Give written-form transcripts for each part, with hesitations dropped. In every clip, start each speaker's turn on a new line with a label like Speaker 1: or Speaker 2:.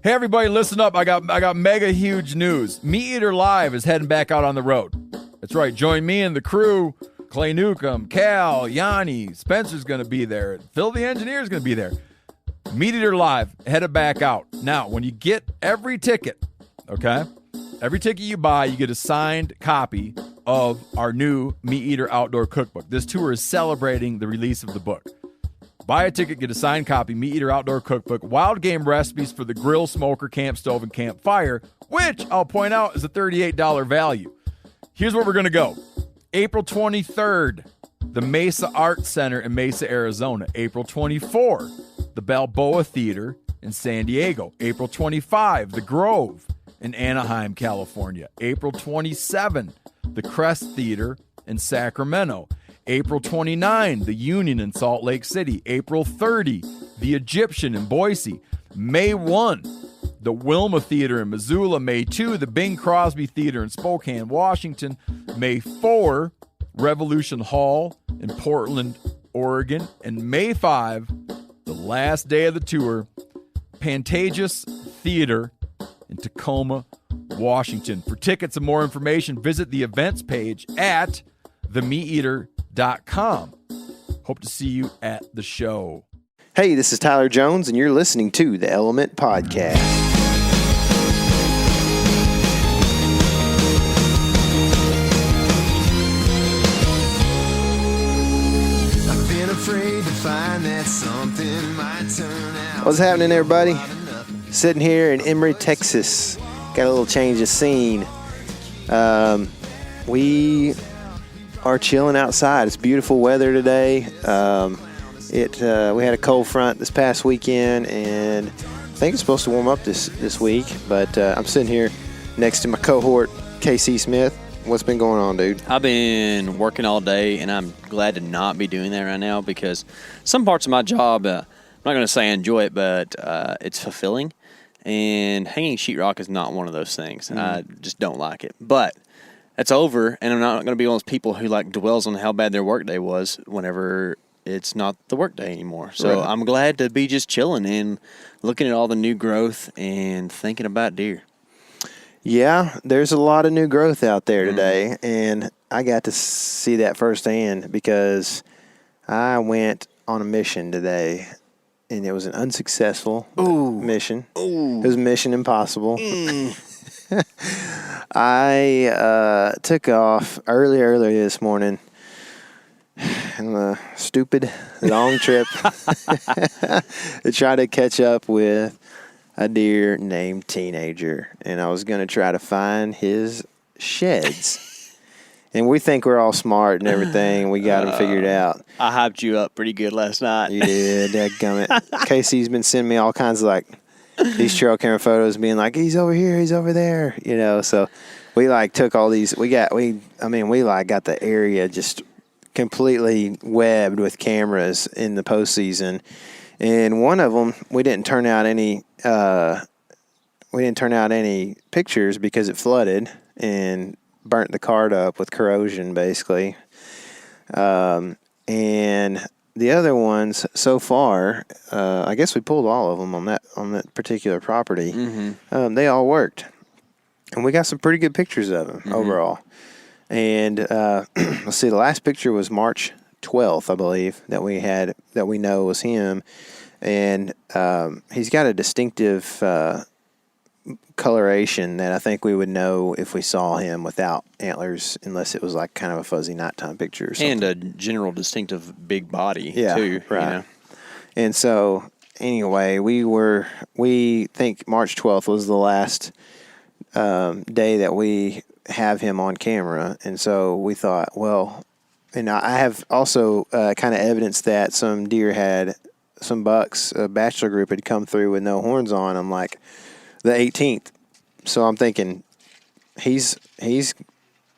Speaker 1: Hey everybody, listen up. I got mega huge news. Meat Eater Live is heading back out on the road. That's right. Join me and the crew. Clay Newcomb, Cal, Yanni, Spencer's going to be there. Phil the Engineer's going to be there. Meat Eater Live headed back out. Now, when you get every ticket, okay? Every ticket you buy, you get a signed copy of our new Meat Eater Outdoor Cookbook. This tour is celebrating the release of the book. Buy a ticket, get a signed copy, Meat Eater Outdoor Cookbook, wild game recipes for the grill, smoker, camp stove, and campfire, which I'll point out is a $38 value. Here's where we're going to go. April 23rd, the Mesa Art Center in Mesa, Arizona. April 24, the Balboa Theater in San Diego. April 25, the Grove in Anaheim, California. April 27, the Crest Theater in Sacramento. April 29, the Union in Salt Lake City. April 30, the Egyptian in Boise. May 1, the Wilma Theater in Missoula. May 2, the Bing Crosby Theater in Spokane, Washington. May 4, Revolution Hall in Portland, Oregon. And May 5, the last day of the tour, Pantages Theater in Tacoma, Washington. For tickets and more information, visit the events page at themeateater.com. Hope to see you at the show.
Speaker 2: Hey, this is Tyler Jones, and you're listening to the Element Podcast. I've been afraid to find that something might turn out. What's happening, everybody? Sitting here in Emory, Texas. Got a little change of scene. We are chilling outside. It's beautiful weather today. We had a cold front this past weekend, and I think it's supposed to warm up this week. But I'm sitting here next to my cohort, KC Smith. What's been going on, dude?
Speaker 3: I've been working all day, and I'm glad to not be doing that right now because some parts of my job, I'm not going to say I enjoy it, but it's fulfilling. And hanging sheetrock is not one of those things. I just don't like it. But it's over, and I'm not going to be one of those people who dwells on how bad their workday was whenever it's not the workday anymore. So right. I'm glad to be just chilling and looking at all the new growth and thinking about deer.
Speaker 2: Yeah, there's a lot of new growth out there today, and I got to see that firsthand because I went on a mission today, and it was an unsuccessful mission. Ooh. It was Mission Impossible. I took off early this morning on a stupid long trip to try to catch up with a deer named Teenager, and I was going to try to find his sheds. And we think we're all smart and everything. We got him figured out.
Speaker 3: I hyped you up pretty good last night.
Speaker 2: You did, dadgummit. Casey's been sending me all kinds of these trail camera photos, being like, he's over here, he's over there, So we took all these. We got the area just completely webbed with cameras in the postseason, and one of them we didn't turn out any pictures because it flooded and burnt the card up with corrosion, basically. And the other ones so far, I guess we pulled all of them on that particular property. Mm-hmm. They all worked, and we got some pretty good pictures of them overall. And let's see, the last picture was March 12th, I believe, that we know was him, and he's got a distinctive coloration that I think we would know if we saw him without antlers, unless it was kind of a fuzzy nighttime picture or something.
Speaker 3: And a general distinctive big body, too.
Speaker 2: Right. And so, anyway, we think March 12th was the last day that we have him on camera. And so we thought, well, and I have also kind of evidence that some deer had, some bucks, a bachelor group had come through with no horns on. I'm like, the 18th. So I'm thinking he's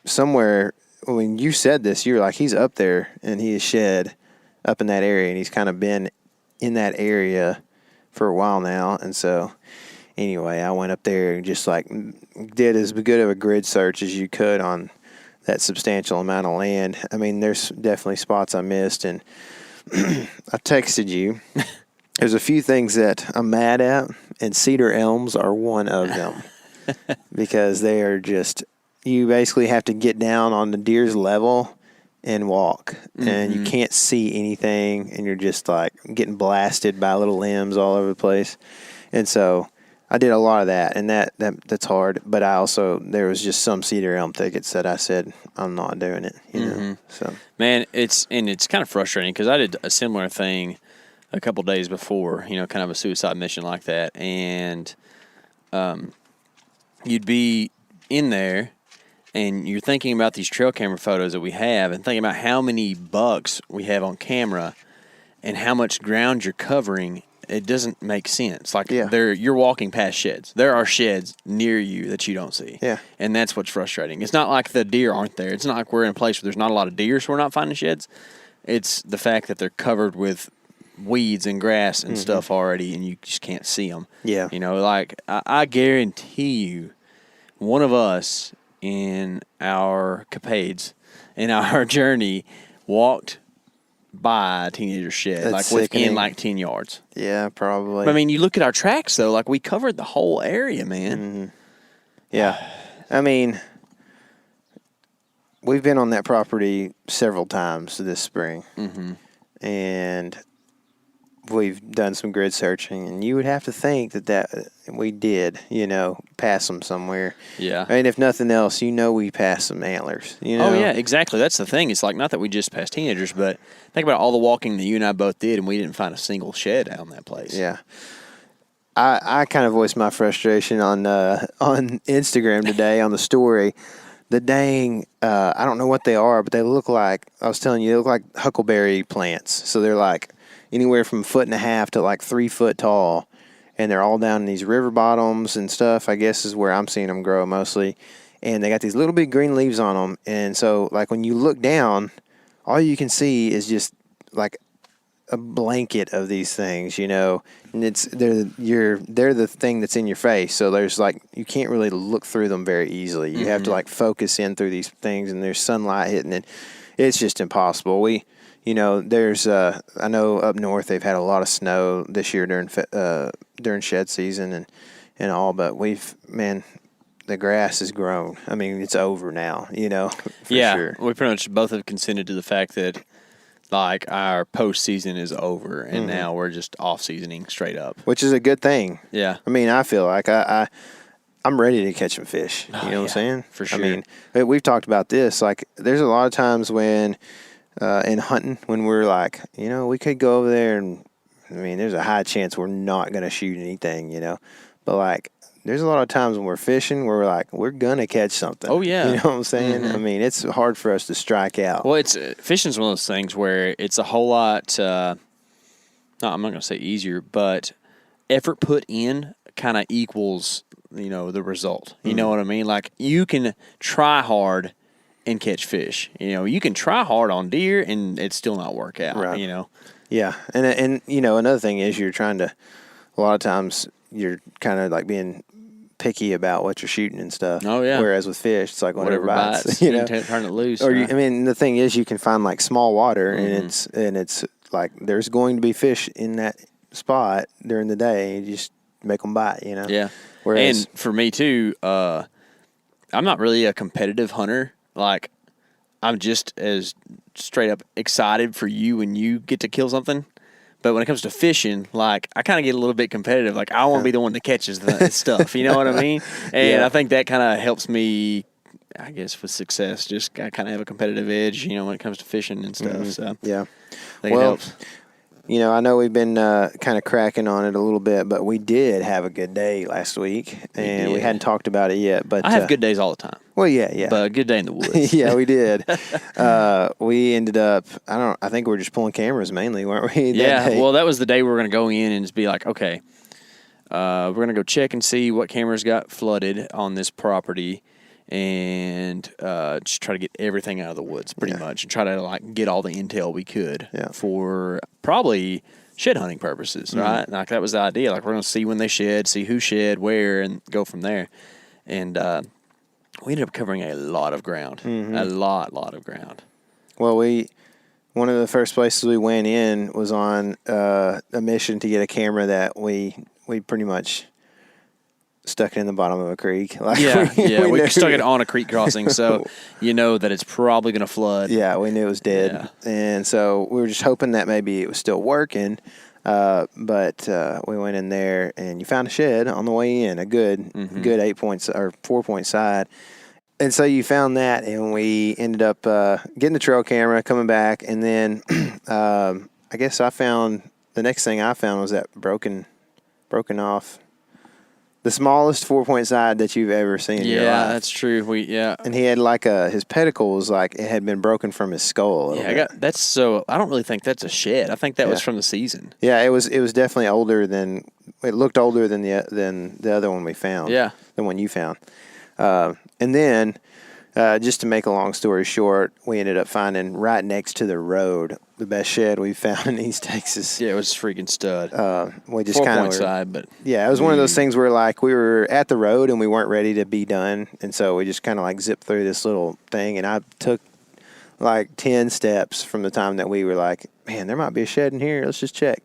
Speaker 2: somewhere. When you said this, you're like, he's up there and he is shed up in that area, and he's kind of been in that area for a while now. And so anyway, I went up there and just did as good of a grid search as you could on that substantial amount of land. I mean, there's definitely spots I missed, and I texted you. There's a few things that I'm mad at, and cedar elms are one of them because they are just, you basically have to get down on the deer's level and walk, and you can't see anything, and you're just like getting blasted by little limbs all over the place. And so I did a lot of that, and that's hard. But there was just some cedar elm thickets that I said I'm not doing it. You know, so
Speaker 3: man, it's kind of frustrating because I did a similar thing a couple days before, kind of a suicide mission like that, and you'd be in there. And you're thinking about these trail camera photos that we have and thinking about how many bucks we have on camera and how much ground you're covering. It doesn't make sense. Like, you're walking past sheds. There are sheds near you that you don't see.
Speaker 2: Yeah.
Speaker 3: And that's what's frustrating. It's not like the deer aren't there. It's not like we're in a place where there's not a lot of deer, so we're not finding sheds. It's the fact that they're covered with weeds and grass and stuff already, and you just can't see them.
Speaker 2: Yeah.
Speaker 3: Like, I guarantee you, one of us in our capades, in our journey, walked by a teenager shed,
Speaker 2: That's
Speaker 3: within
Speaker 2: sickening.
Speaker 3: 10 yards.
Speaker 2: Yeah, probably.
Speaker 3: But, I mean, you look at our tracks, though, like, we covered the whole area, man.
Speaker 2: Yeah. I mean, we've been on that property several times this spring. And we've done some grid searching, and you would have to think that we did, pass them somewhere.
Speaker 3: Yeah.
Speaker 2: I mean, if nothing else, we passed some antlers.
Speaker 3: Oh, yeah, exactly. That's the thing. It's like, not that we just passed teenagers, but think about all the walking that you and I both did, and we didn't find a single shed out in that place.
Speaker 2: Yeah. I kind of voiced my frustration on Instagram today on the story. The dang, I don't know what they are, but they look like, I was telling you, they look like huckleberry plants. So they're like anywhere from 1.5 to like 3 foot tall, and they're all down in these river bottoms and stuff. I guess is where I'm seeing them grow mostly, and they got these little big green leaves on them. And so, like, when you look down, all you can see is just like a blanket of these things, and they're the thing that's in your face. So there's like, you can't really look through them very easily. You have to like focus in through these things, and there's sunlight hitting it. It's just impossible. There's I know up north they've had a lot of snow this year during shed season and all, but the grass has grown. I mean, it's over now, for sure.
Speaker 3: We pretty much both have consented to the fact that, like, our postseason is over, and now we're just off-seasoning straight up.
Speaker 2: Which is a good thing.
Speaker 3: Yeah.
Speaker 2: I mean, I feel like I'm ready to catch some fish. You know what I'm saying?
Speaker 3: For sure.
Speaker 2: I mean, we've talked about this. Like, there's a lot of times when in hunting, when we're like, we could go over there and, I mean, there's a high chance we're not going to shoot anything, But, like, there's a lot of times when we're fishing where we're like, we're going to catch something.
Speaker 3: Oh, yeah.
Speaker 2: You know what I'm saying? I mean, it's hard for us to strike out.
Speaker 3: Well, fishing's one of those things where it's a whole lot, I'm not going to say easier, but effort put in kind of equals, the result. You know what I mean? Like, you can try hard and catch fish. You can try hard on deer and it still not work out,
Speaker 2: Right.
Speaker 3: Yeah.
Speaker 2: And another thing is you're trying to, a lot of times you're kind of like being picky about what you're shooting and stuff.
Speaker 3: Oh, yeah.
Speaker 2: Whereas with fish, it's like whatever bites.
Speaker 3: you can turn it loose.
Speaker 2: Or
Speaker 3: right?
Speaker 2: the thing is you can find like small water and it's like there's going to be fish in that spot during the day. You just make them bite,
Speaker 3: Yeah.
Speaker 2: Whereas,
Speaker 3: and for me too, I'm not really a competitive hunter. Like, I'm just as straight up excited for you when you get to kill something. But when it comes to fishing, like, I kind of get a little bit competitive. Like, I want to be the one that catches the stuff. You know what I mean? And I think that kind of helps me, I guess, with success. Just I kind of have a competitive edge, when it comes to fishing and stuff. So
Speaker 2: yeah.
Speaker 3: I think it helps.
Speaker 2: I know we've been kind of cracking on it a little bit, but we did have a good day last week, and we hadn't talked about it yet. But
Speaker 3: I have good days all the time.
Speaker 2: Well, yeah.
Speaker 3: But a good day in the woods.
Speaker 2: Yeah, we did. We ended up, I think we were just pulling cameras mainly, weren't we?
Speaker 3: Well, that was the day we were going to go in and just be like, okay, we're going to go check and see what cameras got flooded on this property and just try to get everything out of the woods pretty much and try to, like, get all the intel we could for probably shed hunting purposes, right? Like, that was the idea. Like, we're going to see when they shed, see who shed, where, and go from there. And we ended up covering a lot of ground, a lot of ground.
Speaker 2: Well, one of the first places we went in was on a mission to get a camera that we we pretty much stuck it in the bottom of a creek. Like
Speaker 3: we stuck it on a creek crossing, so you know that it's probably going to flood.
Speaker 2: Yeah, we knew it was dead.
Speaker 3: Yeah.
Speaker 2: And so we were just hoping that maybe it was still working. But we went in there, and you found a shed on the way in, a good 8 points or 4 point side. And so you found that, and we ended up getting the trail camera, coming back, and then I guess the next thing I found was that broken off. The smallest 4 point side that you've ever seen in your life.
Speaker 3: Yeah, that's true.
Speaker 2: And he had like his pedicle was like it had been broken from his skull.
Speaker 3: I don't really think that's a shed. I think that was from the season.
Speaker 2: Yeah, it was definitely older than it looked older than the other one we found.
Speaker 3: Yeah,
Speaker 2: the one you found. And then just to make a long story short, we ended up finding right next to the road the best shed we found in East Texas.
Speaker 3: Yeah, it was freaking stud.
Speaker 2: We just
Speaker 3: 4
Speaker 2: kind
Speaker 3: point
Speaker 2: of
Speaker 3: side, but
Speaker 2: it was one of those things where like we were at the road and we weren't ready to be done, and so we just kind of like zipped through this little thing, and I took like 10 steps from the time that we were like, man, there might be a shed in here. Let's just check.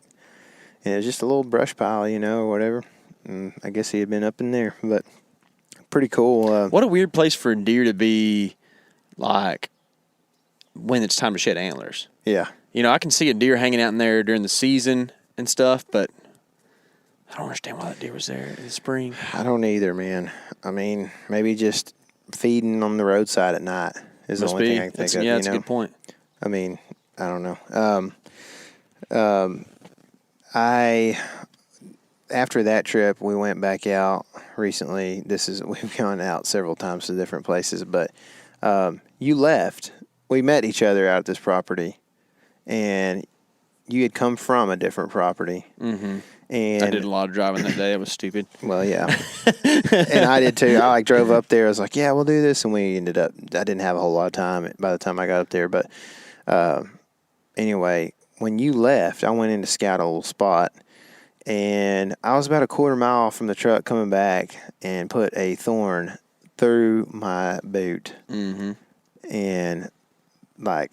Speaker 2: And it was just a little brush pile, or whatever. And I guess he had been up in there, but pretty cool.
Speaker 3: What a weird place for a deer to be, like when it's time to shed antlers.
Speaker 2: Yeah.
Speaker 3: I can see a deer hanging out in there during the season and stuff, but I don't understand why that deer was there in the spring.
Speaker 2: I don't either, man. I mean, maybe just feeding on the roadside at night is the only thing I can think of.
Speaker 3: Yeah, that's a good point.
Speaker 2: I mean, I don't know. After that trip, we went back out recently. We've gone out several times to different places, but you left. We met each other out at this property, and you had come from a different property.
Speaker 3: Mm-hmm.
Speaker 2: And
Speaker 3: I did a lot of driving that day. It was stupid.
Speaker 2: Well, yeah. And I did too. I drove up there. I was like, yeah, we'll do this. And we ended up, I didn't have a whole lot of time by the time I got up there. But anyway, when you left, I went in to scout a little spot. And I was about a quarter mile from the truck coming back and put a thorn through my boot.
Speaker 3: Mm-hmm.
Speaker 2: And like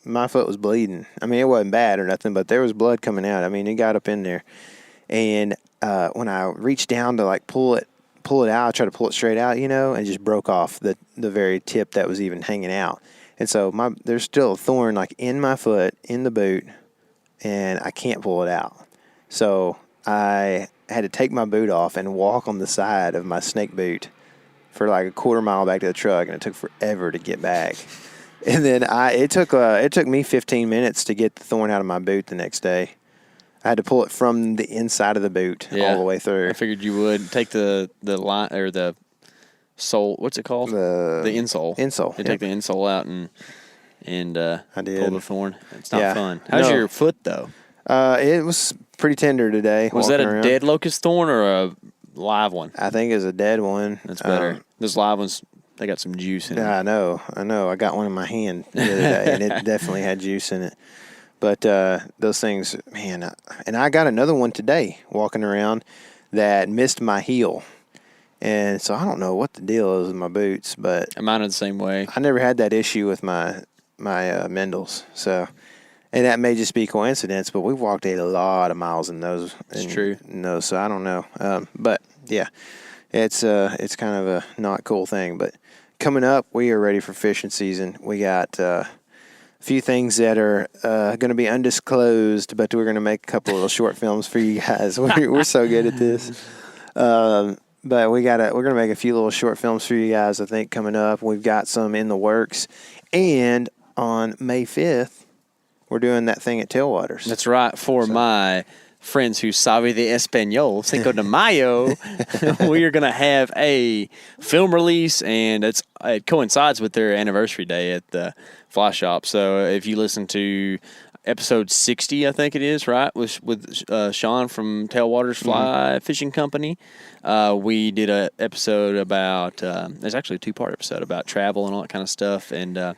Speaker 2: my foot was bleeding. I mean, it wasn't bad or nothing, but there was blood coming out. I mean, it got up in there. And when I reached down to like pull it out, I tried to pull it straight out, and just broke off the very tip that was even hanging out. And so there's still a thorn like in my foot, in the boot, and I can't pull it out. So I had to take my boot off and walk on the side of my snake boot for like a quarter mile back to the truck, and it took forever to get back. And then it took me 15 minutes to get the thorn out of my boot the next day. I had to pull it from the inside of the boot all the way through.
Speaker 3: I figured you would take the line or the sole. What's it called? The insole.
Speaker 2: Insole.
Speaker 3: You take the insole out and
Speaker 2: I did.
Speaker 3: pull the thorn. It's not fun. How's your foot though?
Speaker 2: It was pretty tender today.
Speaker 3: Was that a
Speaker 2: around.
Speaker 3: dead locust thorn or a live one?
Speaker 2: I think it was a dead one.
Speaker 3: That's better. Those live ones, they got some juice in it.
Speaker 2: I know. I got one in my hand the other day, and it definitely had juice in it. But those things, man, and I got another one today walking around that missed my heel. And so I don't know what the deal is with my boots, but
Speaker 3: Mine are the same way.
Speaker 2: I never had that issue with my Mendels. So, and that may just be coincidence, but we've walked a lot of miles in those.
Speaker 3: It's true.
Speaker 2: No, so I don't know. But yeah, it's kind of a not cool thing. But coming up, we are ready for fishing season. We got a few things that are going to be undisclosed, but we're going to make a couple of little short films for you guys. We're so good at this. But we're going to make a few little short films for you guys, I think, coming up. We've got some in the works. And on May 5th, we're doing that thing at Tailwaters.
Speaker 3: That's right. For my friends who sabe de español, Cinco de Mayo, we are going to have a film release, and it coincides with their anniversary day at the fly shop. So if you listen to episode 60, I think it is, right, with Sean from Tailwaters Fly Fishing Company, we did an episode about, there's actually a 2-part episode about travel and all that kind of stuff, and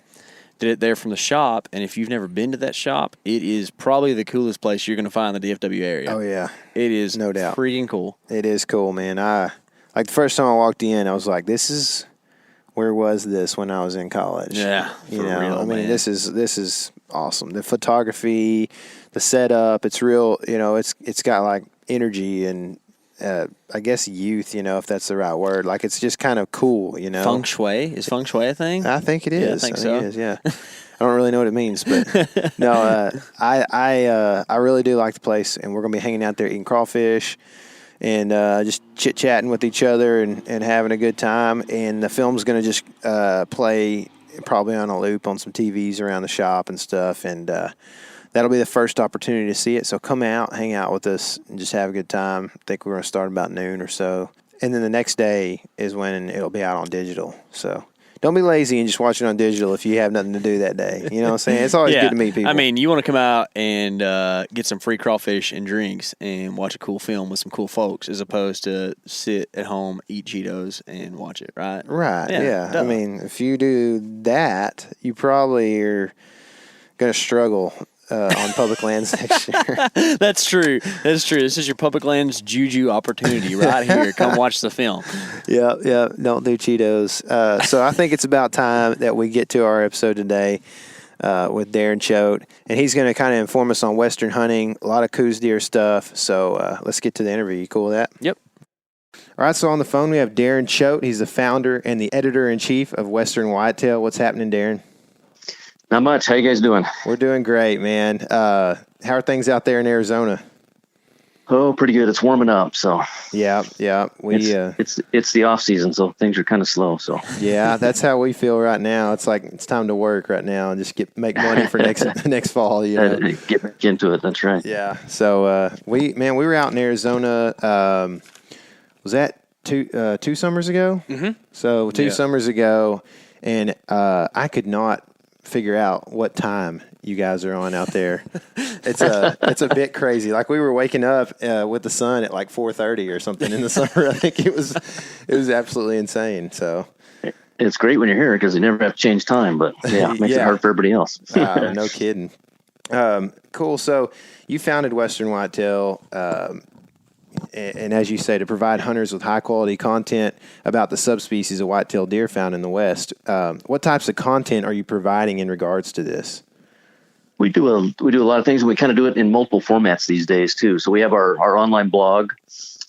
Speaker 3: did it there from the shop. And if you've never been to that shop, it is probably the coolest place you're going to find in the DFW area.
Speaker 2: Oh, yeah.
Speaker 3: It is
Speaker 2: no doubt.
Speaker 3: Freaking cool.
Speaker 2: It is cool, man. Like the first time I walked in, I was like, where was this when I was in college?
Speaker 3: Yeah,
Speaker 2: real,
Speaker 3: man.
Speaker 2: This is awesome. The photography, the setup, it's real. It's got like energy, and I guess youth, if that's the right word. Like, it's just kind of cool,
Speaker 3: Feng shui. Is feng shui a thing?
Speaker 2: I think it is.
Speaker 3: Yeah, I think so.
Speaker 2: It is, yeah. I don't really know what it means, but no, I really do like the place, and we're going to be hanging out there eating crawfish and just chit-chatting with each other and having a good time. And the film's going to just play probably on a loop on some TVs around the shop and stuff, and that'll be the first opportunity to see it. So come out, hang out with us, and just have a good time. I think we're going to start about noon or so. And then the next day is when it'll be out on digital. So don't be lazy and just watch it on digital if you have nothing to do that day. You know what I'm saying? It's always good to meet people.
Speaker 3: I mean, you want to come out and get some free crawfish and drinks and watch a cool film with some cool folks as opposed to sit at home, eat Cheetos, and watch it, right?
Speaker 2: Right, yeah. I mean, if you do that, you probably are going to struggle on public lands next year.
Speaker 3: That's true. This is your public lands juju opportunity right here. Come watch the film.
Speaker 2: Yeah. Don't do Cheetos. So I think it's about time that we get to our episode today with Darren Choate. And he's going to kind of inform us on Western hunting, a lot of Cous Deer stuff. So let's get to the interview. You cool with that?
Speaker 3: Yep.
Speaker 2: All right, so on the phone we have Darren Choate. He's the founder and the editor-in-chief of Western Whitetail. What's happening, Darren?
Speaker 4: Not much. How you guys doing?
Speaker 2: We're doing great, man. How are things out there in Arizona?
Speaker 4: Oh, pretty good. It's warming up, so
Speaker 2: yeah.
Speaker 4: It's the off season, so things are kind of slow. So
Speaker 2: yeah, that's how we feel right now. It's like it's time to work right now and just make money for next fall.
Speaker 4: Get back into it. That's right.
Speaker 2: Yeah. So we were out in Arizona. Was that two summers ago?
Speaker 3: Mm-hmm.
Speaker 2: So two summers ago, and I could not figure out what time you guys are on out there. It's a bit crazy. Like, we were waking up with the sun at like 4:30 or something in the summer. I think it was absolutely insane. So
Speaker 4: it's great when you're here because you never have to change time, but it makes it hard for everybody else.
Speaker 2: No kidding. Cool. So you founded Western Whitetail, and as you say, to provide hunters with high-quality content about the subspecies of whitetail deer found in the West. What types of content are you providing in regards to this?
Speaker 4: We do a lot of things, and we kind of do it in multiple formats these days too. So we have our online blog,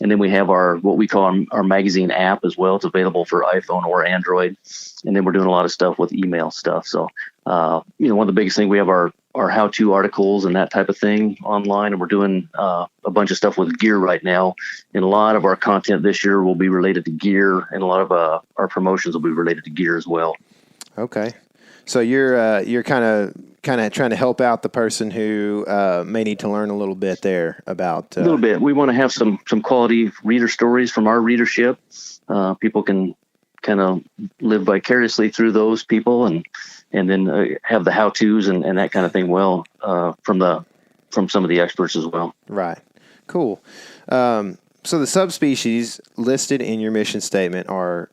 Speaker 4: and then we have what we call our magazine app as well. It's available for iPhone or Android, and then we're doing a lot of stuff with email stuff. So one of the biggest things, we have our how-to articles and that type of thing online, and we're doing a bunch of stuff with gear right now. And a lot of our content this year will be related to gear, and a lot of our promotions will be related to gear as well.
Speaker 2: Okay, so you're kind of trying to help out the person who may need to learn a little bit there about.
Speaker 4: A little bit. We want to have some quality reader stories from our readership. People can kind of live vicariously through those people, and then have the how-tos and that kind of thing. From some of the experts as well.
Speaker 2: Right. Cool. So the subspecies listed in your mission statement are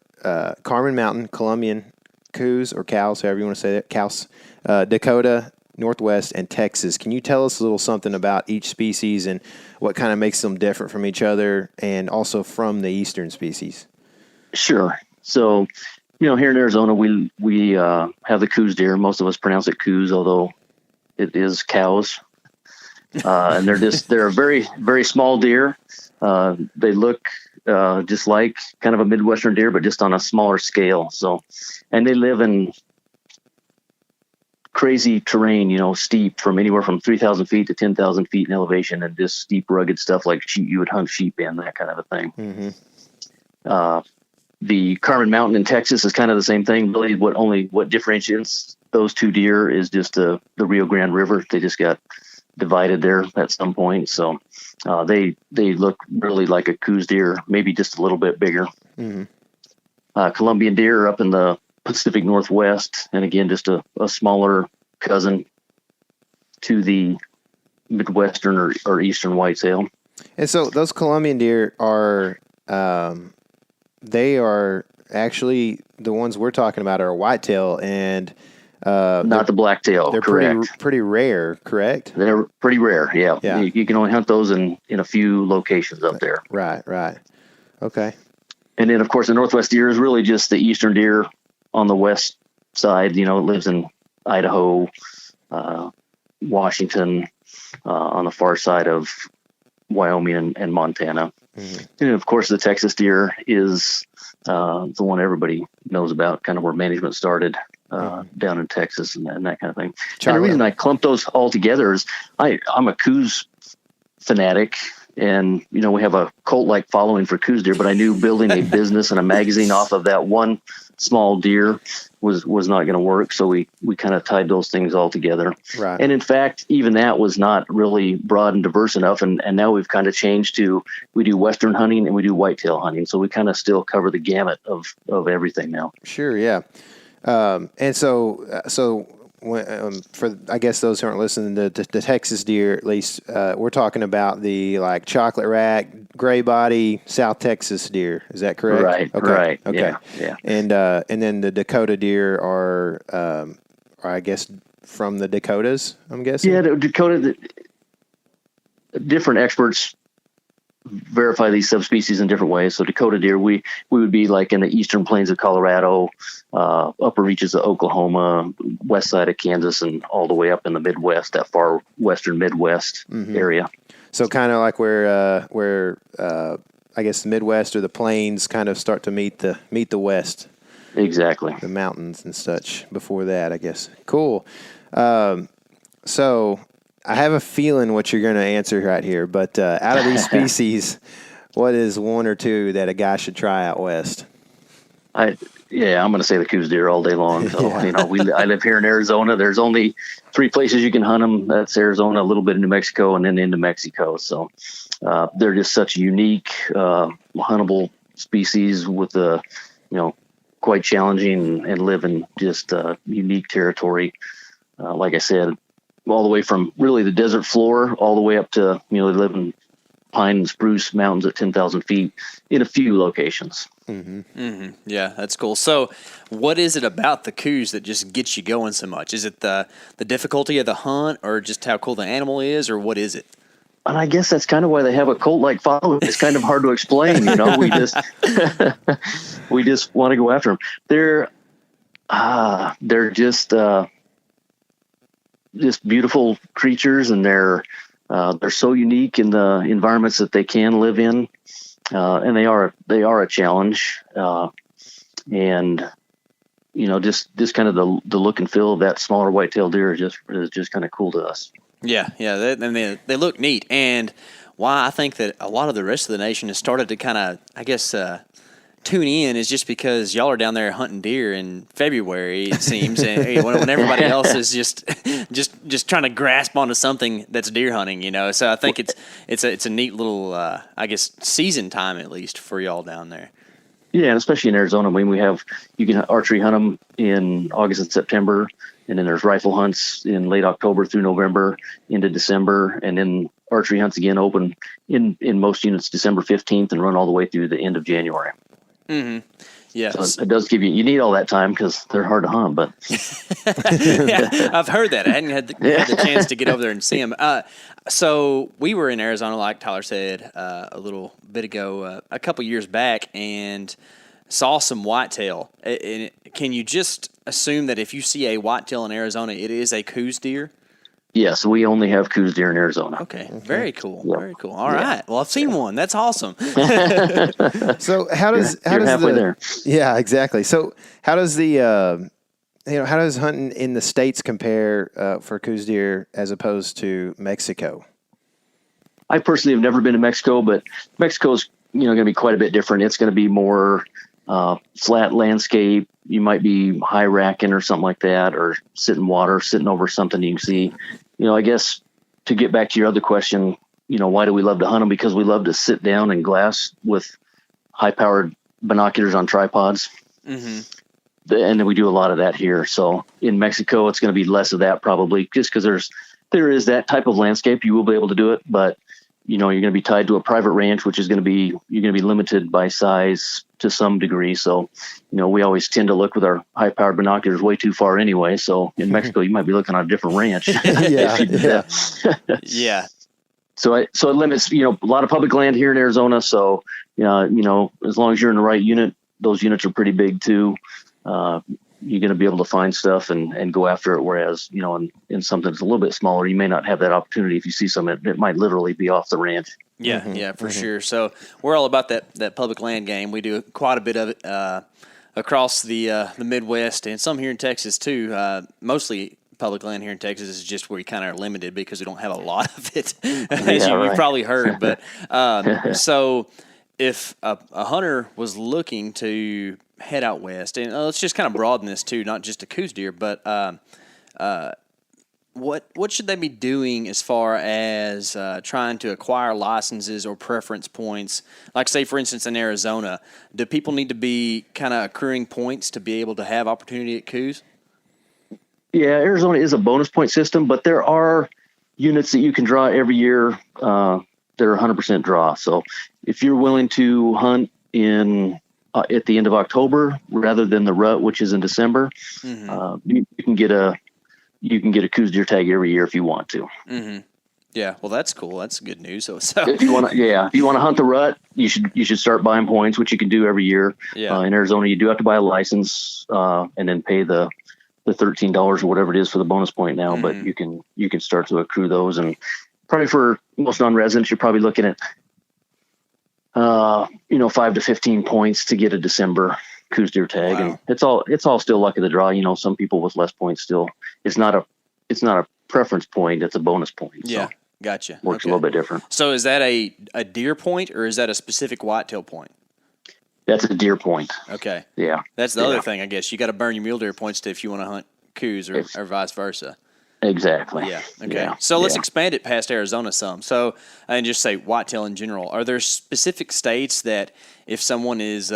Speaker 2: Carmen Mountain, Colombian, Coues, or Cows, however you want to say that, Cows, Dakota, Northwest, and Texas. Can you tell us a little something about each species and what kind of makes them different from each other, and also from the eastern species?
Speaker 4: Sure. So, here in Arizona, we have the Cous deer. Most of us pronounce it Coues, although it is cows. And they're a very, very small deer. They look just like kind of a Midwestern deer, but just on a smaller scale. So, and they live in crazy terrain, steep, from anywhere from 3,000 feet to 10,000 feet in elevation, and just steep, rugged stuff like you would hunt sheep in, that kind of a thing.
Speaker 2: Mm-hmm.
Speaker 4: The Carmen Mountain in Texas is kind of the same thing. Really, what differentiates those two deer is just the Rio Grande River. They just got divided there at some point. So they look really like a Cous deer, maybe just a little bit bigger.
Speaker 2: Mm-hmm.
Speaker 4: Colombian deer are up in the Pacific Northwest, and again, just a smaller cousin to the Midwestern or Eastern whitetail.
Speaker 2: And so those Colombian deer are... they are actually the ones we're talking about are whitetail, and
Speaker 4: not the blacktail.
Speaker 2: They're
Speaker 4: correct.
Speaker 2: pretty rare, correct?
Speaker 4: They're pretty rare. Yeah.
Speaker 2: Yeah.
Speaker 4: You can only hunt those in a few locations up there.
Speaker 2: Right. Okay.
Speaker 4: And then, of course, the Northwest deer is really just the eastern deer on the west side. It lives in Idaho, Washington, on the far side of Wyoming and Montana. And of course, the Texas deer is the one everybody knows about, kind of where management started down in Texas and that kind of thing. And the reason I clumped those all together is I'm a Coues fanatic. And, we have a cult-like following for Cous deer, but I knew building a business and a magazine off of that one small deer was not going to work. So we kind of tied those things all together.
Speaker 2: Right.
Speaker 4: And in fact, even that was not really broad and diverse enough. And now we've kind of changed to, we do Western hunting and we do whitetail hunting. So we kind of still cover the gamut of everything now.
Speaker 2: Sure. Yeah. And so for I guess those who aren't listening to the Texas deer, at least we're talking about the like chocolate rack, gray body, South Texas deer. Is that correct?
Speaker 4: Right.
Speaker 2: Okay.
Speaker 4: Right.
Speaker 2: Okay.
Speaker 4: Yeah.
Speaker 2: And then the Dakota deer are I guess from the Dakotas, I'm guessing.
Speaker 4: Yeah, the Dakota. Different experts verify these subspecies in different ways. So Dakota deer, we would be like in the eastern plains of Colorado, upper reaches of Oklahoma, west side of Kansas, and all the way up in the Midwest, that far western Midwest area.
Speaker 2: So kind of like where I guess the Midwest or the plains kind of start to meet the West.
Speaker 4: Exactly.
Speaker 2: The mountains and such before that, I guess. Cool. So I have a feeling what you're going to answer right here, but out of these species, what is one or two that a guy should try out west?
Speaker 4: I'm going to say the Cous deer all day long. So, I live here in Arizona. There's only 3 places you can hunt them. That's Arizona, a little bit of New Mexico, and then into Mexico. So they're just such unique, huntable species with quite challenging and live in just unique territory. Like I said, all the way from really the desert floor all the way up to, they live in pine and spruce mountains at 10,000 feet in a few locations.
Speaker 3: Yeah, that's cool. So what is it about the Coues that just gets you going so much? Is it the difficulty of the hunt or just how cool the animal is, or what is it?
Speaker 4: And I guess that's kind of why they have a cult-like following. It's kind of hard to explain, we just we just want to go after them. They're just beautiful creatures, and they're so unique in the environments that they can live in, and they are a challenge. And just kind of the look and feel of that smaller whitetail deer is just kind of cool to us.
Speaker 3: Yeah, they look neat, and why I think that a lot of the rest of the nation has started to kind of, I guess, tune in is just because y'all are down there hunting deer in February, it seems, and when everybody else is just trying to grasp onto something that's deer hunting, So I think it's a neat little, I guess, season time at least for y'all down there.
Speaker 4: Yeah, and especially in Arizona, I mean, you can archery hunt them in August and September, and then there's rifle hunts in late October through November into December, and then archery hunts again open in most units December 15th and run all the way through the end of January.
Speaker 3: Mm-hmm. Yeah,
Speaker 4: so it does give you need all that time because they're hard to hunt. But
Speaker 3: yeah, I've heard that. I hadn't had the chance to get over there and see them. So we were in Arizona, like Tyler said a little bit ago, a couple years back, and saw some whitetail. Can you just assume that if you see a whitetail in Arizona, it is a Cous deer?
Speaker 4: Yes, we only have Cous deer in Arizona.
Speaker 3: Okay. Very cool. Yep. Very cool. All right. Well, I've seen one. That's awesome.
Speaker 2: So how does
Speaker 4: halfway there?
Speaker 2: Yeah, exactly. So how does how does hunting in the States compare for Cous deer as opposed to Mexico?
Speaker 4: I personally have never been to Mexico, but Mexico's going to be quite a bit different. It's going to be more flat landscape. You might be high racking or something like that, or sitting over something you can see. I guess to get back to your other question, why do we love to hunt them? Because we love to sit down and glass with high-powered binoculars on tripods. Mm-hmm. And then we do a lot of that here. So in Mexico, it's going to be less of that probably, just because there is that type of landscape. You will be able to do it, but you're going to be tied to a private ranch, which is you're going to be limited by size to some degree. So, we always tend to look with our high powered binoculars way too far anyway. So in Mexico, you might be looking on a different ranch.
Speaker 2: Yeah.
Speaker 3: Yeah.
Speaker 4: So it limits, a lot of public land here in Arizona. So, as long as you're in the right unit, those units are pretty big too. You're going to be able to find stuff and go after it. Whereas, in something that's a little bit smaller, you may not have that opportunity. If you see something, it might literally be off the ranch.
Speaker 3: Yeah, for sure. So we're all about that public land game. We do quite a bit of it across the Midwest and some here in Texas too. Mostly public land here in Texas is just where you kind of are limited because we don't have a lot of it, as you've probably heard. But so if a hunter was looking to head out west, and let's just kind of broaden this too, not just to Coues deer, but what should they be doing as far as trying to acquire licenses or preference points? Like, say, for instance, in Arizona, do people need to be kind of accruing points to be able to have opportunity at Coues?
Speaker 4: Yeah, Arizona is a bonus point system, but there are units that you can draw every year that are 100% draw. So if you're willing to hunt in at the end of October rather than the rut, which is in December, you can get a Coues deer tag every year if you want to.
Speaker 3: Mm-hmm. Yeah, well, that's cool. That's good news. So
Speaker 4: if you want to hunt the rut, you should start buying points, which you can do every year.
Speaker 3: Yeah.
Speaker 4: In Arizona, you do have to buy a license and then pay the $13 or whatever it is for the bonus point now. But you can start to accrue those, and probably for most non-residents, you're probably looking at 5 to 15 points to get a December Coues deer tag.
Speaker 3: Wow.
Speaker 4: And it's all still luck of the draw. Some people with less points still. It's not a preference point. It's a bonus point.
Speaker 3: Yeah.
Speaker 4: So
Speaker 3: Gotcha.
Speaker 4: Works a little bit different.
Speaker 3: So is that a deer point or is that a specific whitetail point?
Speaker 4: That's a deer point.
Speaker 3: Okay.
Speaker 4: Yeah.
Speaker 3: That's the other thing, I guess. You got to burn your mule deer points if you want to hunt Coues or vice versa.
Speaker 4: Exactly.
Speaker 3: Yeah. Okay.
Speaker 4: Yeah.
Speaker 3: So let's expand it past Arizona some. So, and just say whitetail in general. Are there specific states that if someone is,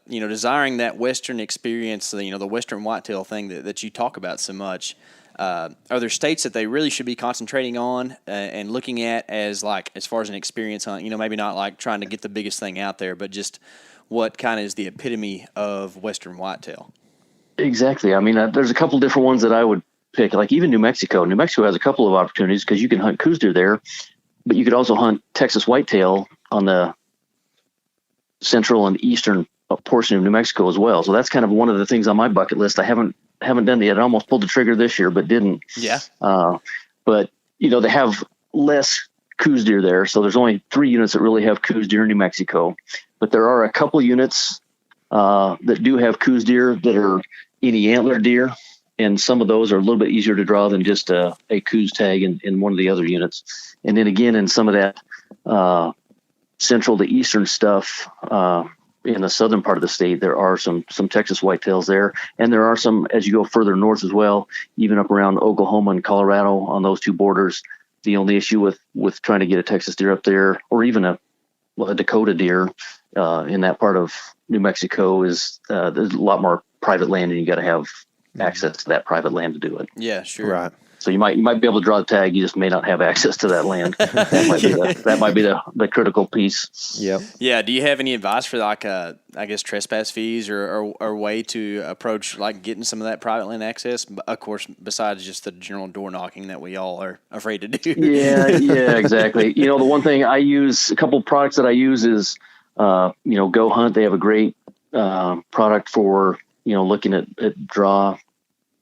Speaker 3: desiring that Western experience, the Western whitetail thing that you talk about so much, are there states that they really should be concentrating on and looking at as far as an experience hunt? Maybe not like trying to get the biggest thing out there, but just what kind of is the epitome of Western whitetail?
Speaker 4: Exactly. I mean, there's a couple different ones that I would pick, like even New Mexico. New Mexico has a couple of opportunities because you can hunt Coues deer there, but you could also hunt Texas whitetail on the central and eastern portion of New Mexico as well. So that's kind of one of the things on my bucket list. I haven't done it yet. I almost pulled the trigger this year, but didn't.
Speaker 3: Yeah.
Speaker 4: But they have less Coues deer there. So there's only 3 units that really have Coues deer in New Mexico, but there are a couple units that do have Coues deer that are any antler deer. And some of those are a little bit easier to draw than just a Coues tag in one of the other units. And then again, in some of that central to eastern stuff in the southern part of the state, there are some Texas whitetails there. And there are some as you go further north as well, even up around Oklahoma and Colorado on those 2 borders. The only issue with trying to get a Texas deer up there or even a Dakota deer in that part of New Mexico is there's a lot more private land and you got to have access to that private land to do it.
Speaker 3: Yeah, sure.
Speaker 2: Right.
Speaker 4: So you might be able to draw the tag. You just may not have access to that land. That might be the critical piece.
Speaker 2: Yep.
Speaker 3: Yeah. Do you have any advice for trespass fees or way to approach getting some of that private land access? Of course, besides just the general door knocking that we all are afraid to do.
Speaker 4: Yeah, exactly. The one thing I use, a couple products that I use is, Go Hunt. They have a great product for looking at draw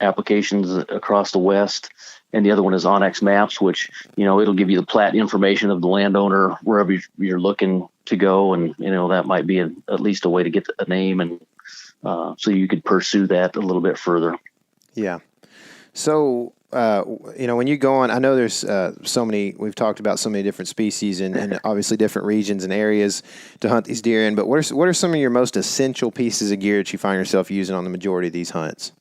Speaker 4: applications across the West. And the other one is Onyx Maps, which, it'll give you the plat information of the landowner wherever you're looking to go. And, that might be at least a way to get a name. And so you could pursue that a little bit further.
Speaker 2: Yeah. So, when you go on, I know there's we've talked about so many different species and obviously different regions and areas to hunt these deer in, but what are some of your most essential pieces of gear that you find yourself using on the majority of these hunts?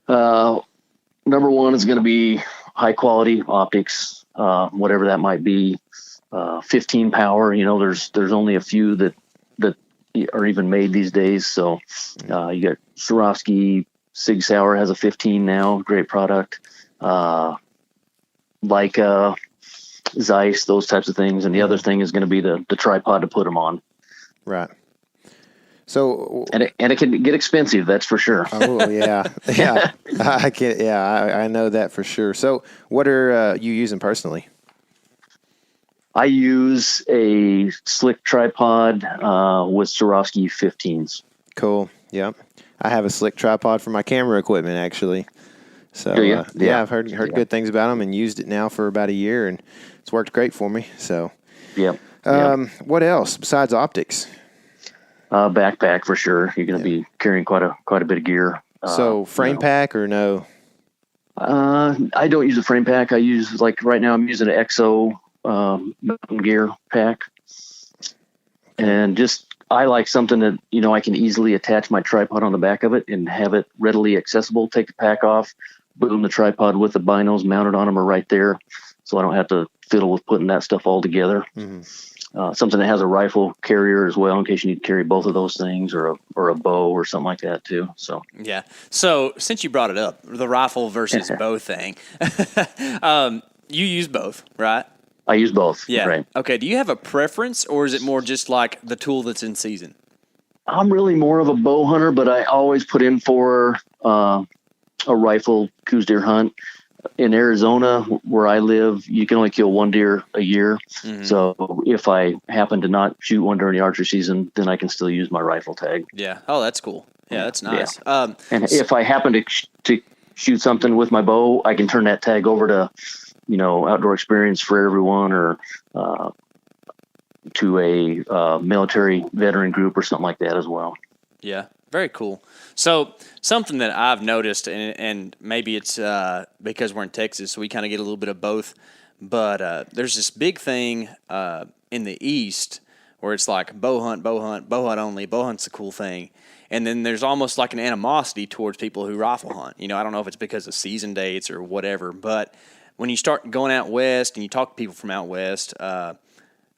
Speaker 4: Number one is going to be high quality optics, whatever that might be. 15 power, there's only a few that are even made these days. So, you got Swarovski, Sig Sauer has a 15 now, great product. Leica, Zeiss, those types of things. And the other thing is going to be the tripod to put them on.
Speaker 2: Right. So
Speaker 4: and it can get expensive, that's for sure.
Speaker 2: Oh yeah, yeah. I know that for sure. So what are you using personally?
Speaker 4: I use a slick tripod with Swarovski 15s.
Speaker 2: Cool. Yep. I have a slick tripod for my camera equipment actually. So I've heard good things about them and used it now for about a year, and it's worked great for me. So
Speaker 4: yeah.
Speaker 2: What else besides optics?
Speaker 4: Backpack for sure. You're going to be carrying quite a bit of gear.
Speaker 2: So frame pack or no?
Speaker 4: I don't use a frame pack. I use, like right now I'm using an XO mountain gear pack. And just, I like something that, I can easily attach my tripod on the back of it and have it readily accessible. Take the pack off, boom, the tripod with the binos mounted on them are right there. So I don't have to fiddle with putting that stuff all together. Something that has a rifle carrier as well, in case you need to carry both of those things, or a bow or something like that too. So
Speaker 3: yeah. So since you brought it up, the rifle versus bow thing, you use both, right?
Speaker 4: I use both.
Speaker 3: Yeah.
Speaker 4: Right.
Speaker 3: Okay. Do you have a preference, or is it more just like the tool that's in season?
Speaker 4: I'm really more of a bow hunter, but I always put in for a rifle Coues deer hunt. In Arizona, where I live, you can only kill one deer a year. So if I happen to not shoot one during the archery season, then I can still use my rifle tag.
Speaker 3: Yeah. Oh, that's cool. Yeah, that's nice.
Speaker 4: Yeah. And if I happen to shoot something with my bow, I can turn that tag over to, Outdoor Experience for Everyone, or to a military veteran group or something like that as well.
Speaker 3: Yeah. Very cool. So something that I've noticed, and maybe it's because we're in Texas, so we kind of get a little bit of both, but there's this big thing in the East where it's like bow hunt only. Bow hunt's a cool thing. And then there's almost like an animosity towards people who rifle hunt. I don't know if it's because of season dates or whatever, but when you start going out west and you talk to people from out west,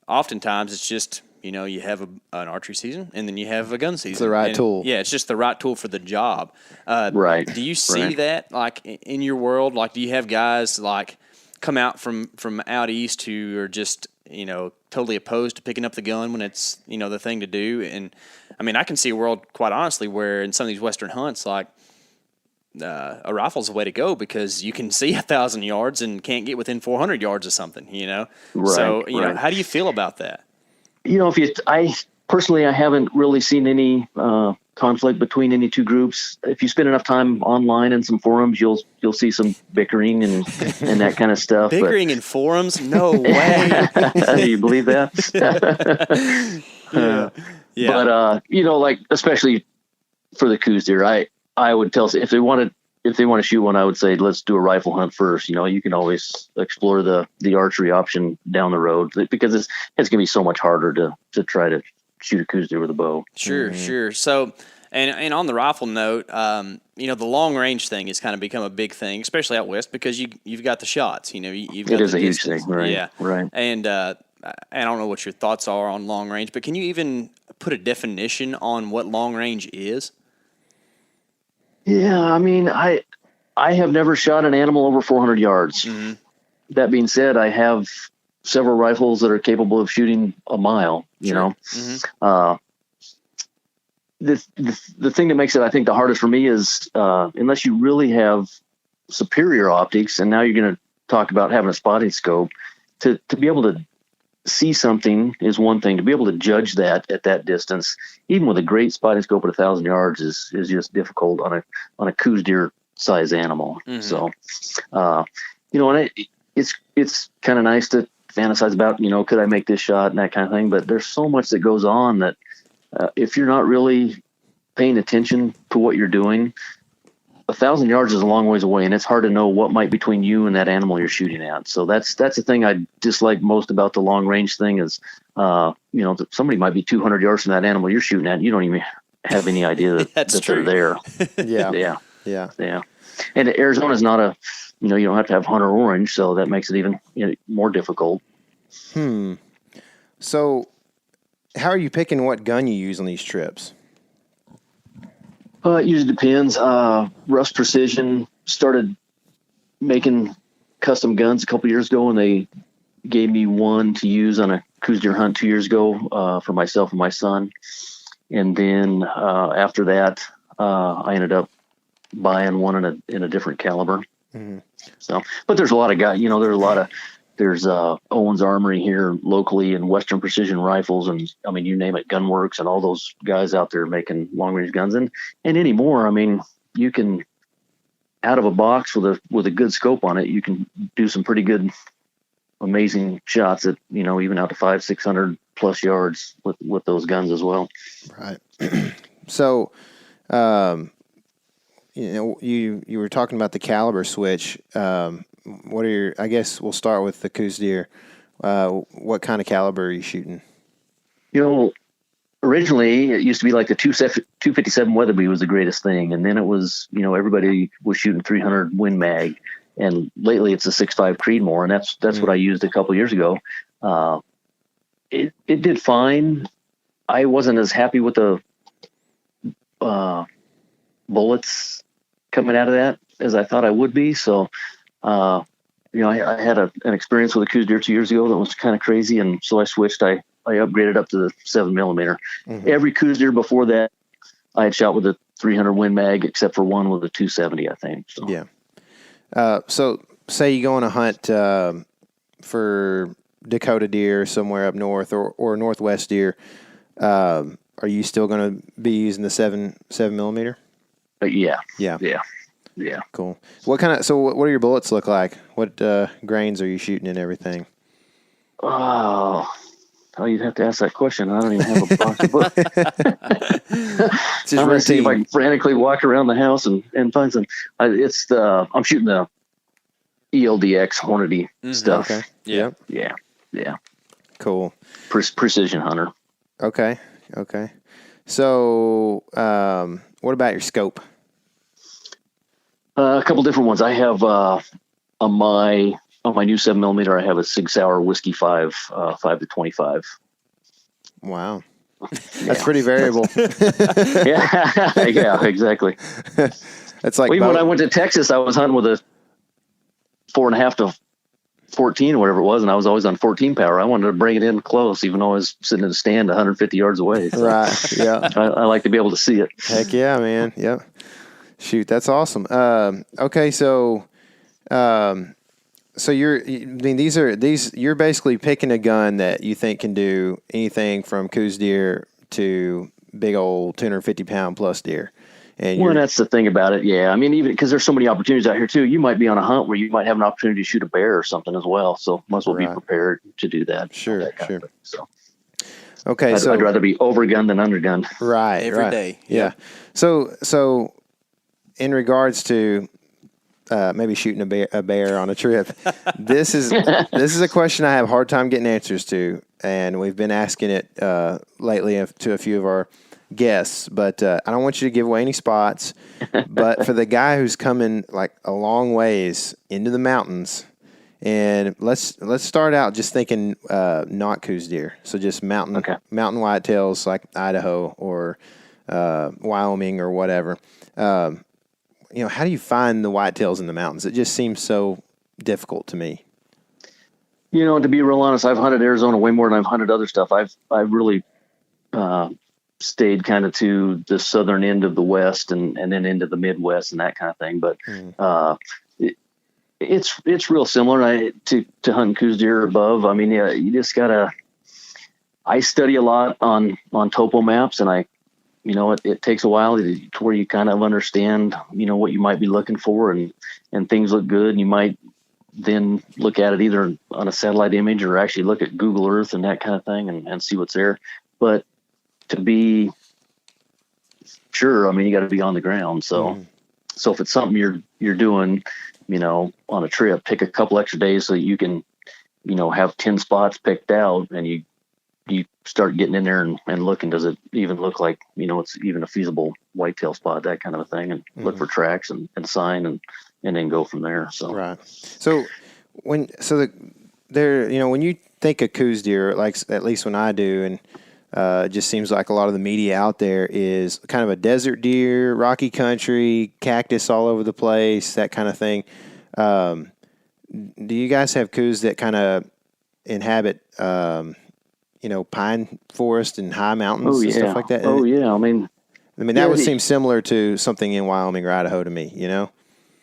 Speaker 3: oftentimes it's just, you have an archery season and then you have a gun season.
Speaker 2: It's the right tool.
Speaker 3: Yeah, it's just the right tool for the job.
Speaker 4: Right.
Speaker 3: Do you see that, like, in your world? Like, do you have guys, like, come out from out east who are just, totally opposed to picking up the gun when it's, the thing to do? And, I mean, I can see a world, quite honestly, where in some of these Western hunts, like, a rifle's the way to go because you can see 1,000 yards and can't get within 400 yards of something,
Speaker 4: Right,
Speaker 3: So, how do you feel about that?
Speaker 4: I personally haven't really seen any conflict between any two groups. If you spend enough time online in some forums, you'll see some bickering and that kind of stuff.
Speaker 3: Bickering in forums? No way.
Speaker 4: Do you believe that?
Speaker 3: Yeah.
Speaker 4: But like, especially for the Coues deer, I would tell, if they want to shoot one, I would say, let's do a rifle hunt first. You can always explore the archery option down the road, because it's going to be so much harder to try to shoot a Coues deer with a bow.
Speaker 3: Sure. So, and on the rifle note, the long range thing has kind of become a big thing, especially out west, because you've got the shots. You've got
Speaker 4: it is
Speaker 3: the
Speaker 4: a
Speaker 3: distance.
Speaker 4: huge thing, right?
Speaker 3: Yeah,
Speaker 4: right.
Speaker 3: And I don't know what your thoughts are on long range, but can you even put a definition on what long range is?
Speaker 4: Yeah, I mean, I have never shot an animal over 400 yards. Mm-hmm. That being said, I have several rifles that are capable of shooting a mile. Mm-hmm. The thing that makes it, I think, the hardest for me is unless you really have superior optics, and now you're going to talk about having a spotting scope, to be able to see something is one thing. To be able to judge that at that distance, even with a great spotting scope at 1,000 yards, is just difficult on a Coues deer size animal. Mm-hmm. So, and it's kind of nice to fantasize about, could I make this shot and that kind of thing. But there's so much that goes on that if you're not really paying attention to what you're doing, 1,000 yards is a long ways away, and it's hard to know what might be between you and that animal you're shooting at. So that's the thing I dislike most about the long range thing is, somebody might be 200 yards from that animal you're shooting at. You don't even have any idea that they're there.
Speaker 2: Yeah.
Speaker 4: And Arizona's not you don't have to have hunter orange, so that makes it even more difficult.
Speaker 2: So how are you picking what gun you use on these trips?
Speaker 4: It usually depends. Russ Precision started making custom guns a couple years ago, and they gave me one to use on a Coues deer hunt 2 years ago for myself and my son. And then after that, I ended up buying one in a different caliber. Mm-hmm. So, but there's a lot of guys. There's Owens Armory here locally, and Western Precision Rifles, and I mean, you name it, Gunworks, and all those guys out there making long range guns. And anymore, I mean, you can, out of a box with a good scope on it, you can do some pretty good amazing shots at, even out to 500-600 plus yards with those guns as well.
Speaker 2: Right. So, you were talking about the caliber switch. What are your? I guess we'll start with the Cous Deer. What kind of caliber are you shooting?
Speaker 4: Originally it used to be like the 257 Weatherby was the greatest thing, and then it was, everybody was shooting 300 Win Mag, and lately it's a 6.5 Creedmoor, and that's what I used a couple years ago. It did fine. I wasn't as happy with the bullets coming out of that as I thought I would be. So, I had an experience with a Cous Deer 2 years ago that was kind of crazy, and so I switched. I upgraded up to the 7mm. Mm-hmm. Every Cous Deer before that, I had shot with a 300 Win Mag, except for one with a 270, I think. So.
Speaker 2: Yeah. So say you go on a hunt for Dakota deer somewhere up north or Northwest deer. Are you still going to be using the 7mm?
Speaker 4: Yeah.
Speaker 2: Cool. What do your bullets look like? What grains are you shooting and everything?
Speaker 4: Oh, you'd have to ask that question. I don't even have a box of bullets. I'm going to see if I can frantically walk around the house and find some. I'm shooting the ELDX Hornady stuff.
Speaker 2: Okay.
Speaker 4: Yeah.
Speaker 2: Cool.
Speaker 4: Precision hunter.
Speaker 2: Okay. So, what about your scope?
Speaker 4: A couple different ones. I have on my new 7mm, I have a Sig Sauer Whiskey 5 5-25.
Speaker 2: Wow, that's pretty variable.
Speaker 4: yeah, exactly.
Speaker 2: It's like
Speaker 4: even when I went to Texas, I was hunting with a 4.5 to 14 or whatever it was, and I was always on 14 power. I wanted to bring it in close, even though I was sitting in a stand 150 yards away. So
Speaker 2: right. Yeah.
Speaker 4: I like to be able to see it.
Speaker 2: Heck yeah, man. Yep. Shoot, that's awesome. Okay, so you're basically picking a gun that you think can do anything from Cous Deer to big old 250-pound plus deer. And
Speaker 4: that's the thing about it. Yeah. I mean, even because there's so many opportunities out here too, you might be on a hunt where you might have an opportunity to shoot a bear or something as well. So might as well be prepared to do that.
Speaker 2: Sure.
Speaker 4: So,
Speaker 2: okay.
Speaker 4: I'd rather be overgunned than undergunned.
Speaker 2: Right.
Speaker 3: Every day.
Speaker 2: Yeah. So in regards to maybe shooting a bear on a trip, this is a question I have a hard time getting answers to, and we've been asking it lately to a few of our guests. But I don't want you to give away any spots. But for the guy who's coming like a long ways into the mountains, and let's start out just thinking not Cous Deer, so just mountain whitetails like Idaho or Wyoming or whatever. How do you find the whitetails in the mountains? It just seems so difficult to me.
Speaker 4: To be real honest, I've hunted Arizona way more than I've hunted other stuff. I've really stayed kind of to the southern end of the West and then into the Midwest and that kind of thing. But it's real similar to hunting Cous Deer above. I mean, you just gotta. I study a lot on topo maps, and it takes a while to where you kind of understand, what you might be looking for, and things look good. And you might then look at it either on a satellite image or actually look at Google Earth and that kind of thing and see what's there. But to be sure, I mean, you got to be on the ground. So if it's something you're doing, on a trip, take a couple extra days so you can, have 10 spots picked out, and you start getting in there and looking, does it even look like, it's even a feasible whitetail spot, that kind of a thing, and look for tracks and sign and then go from there. So,
Speaker 2: right. So when you think of Cous Deer, like at least when I do, and it just seems like a lot of the media out there is kind of a desert deer, rocky country, cactus all over the place, that kind of thing. Do you guys have Coues that kind of inhabit, pine forest and high mountains and stuff like that?
Speaker 4: Oh yeah. I mean,
Speaker 2: that would seem similar to something in Wyoming or Idaho to me,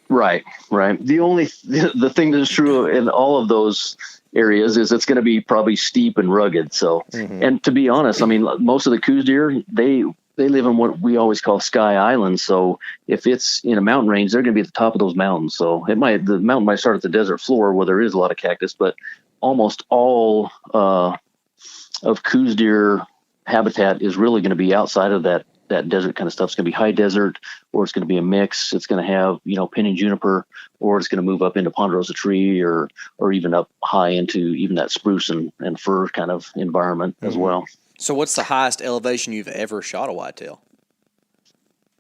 Speaker 2: Right.
Speaker 4: The thing that's true in all of those areas is it's going to be probably steep and rugged. So, and to be honest, I mean, most of the Cous Deer, they live in what we always call Sky Islands. So if it's in a mountain range, they're going to be at the top of those mountains. So the mountain might start at the desert floor where there is a lot of cactus, but almost all of Coues deer habitat is really going to be outside of that desert kind of stuff. It's going to be high desert, or it's going to be a mix. It's going to have, pinyon juniper, or it's going to move up into ponderosa tree, or even up high into even that spruce and fir kind of environment as well.
Speaker 3: So what's the highest elevation you've ever shot a whitetail?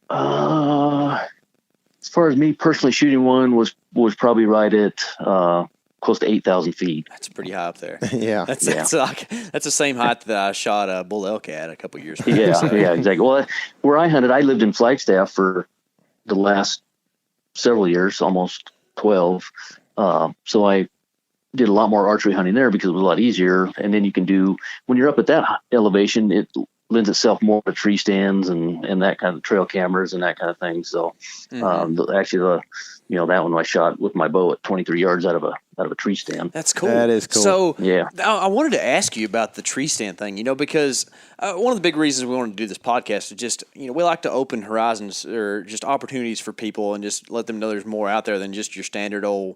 Speaker 4: As far as me personally shooting one was probably right at close to 8,000 feet.
Speaker 3: That's pretty high up there.
Speaker 2: Yeah.
Speaker 3: That's the same height that I shot a bull elk at a couple years ago.
Speaker 4: Yeah, yeah, exactly. Well, where I hunted, I lived in Flagstaff for the last several years, almost 12. So I did a lot more archery hunting there because it was a lot easier. And then you can do, when you're up at that elevation, it lends itself more to tree stands and that kind of trail cameras and that kind of thing. So that one I shot with my bow at 23 yards out of a tree stand.
Speaker 3: That's cool.
Speaker 2: That is cool.
Speaker 3: So
Speaker 4: yeah,
Speaker 3: I wanted to ask you about the tree stand thing, because one of the big reasons we wanted to do this podcast is just, we like to open horizons or just opportunities for people and just let them know there's more out there than just your standard old,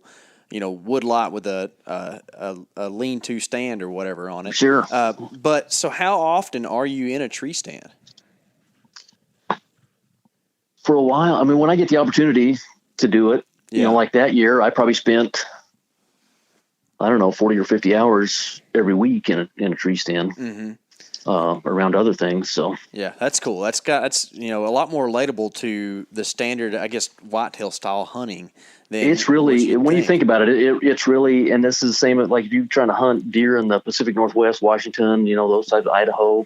Speaker 3: wood lot with a lean-to stand or whatever on it.
Speaker 4: Sure.
Speaker 3: But so how often are you in a tree stand?
Speaker 4: For a while. I mean, when I get the opportunity to do it, like that year, I probably spent, 40 or 50 hours every week in a tree stand, around other things. So
Speaker 3: yeah, that's cool. That's a lot more relatable to the standard, I guess, whitetail style hunting.
Speaker 4: It's really, when you think about it, it's really, and this is the same like if you're trying to hunt deer in the Pacific Northwest, Washington, those types of Idaho.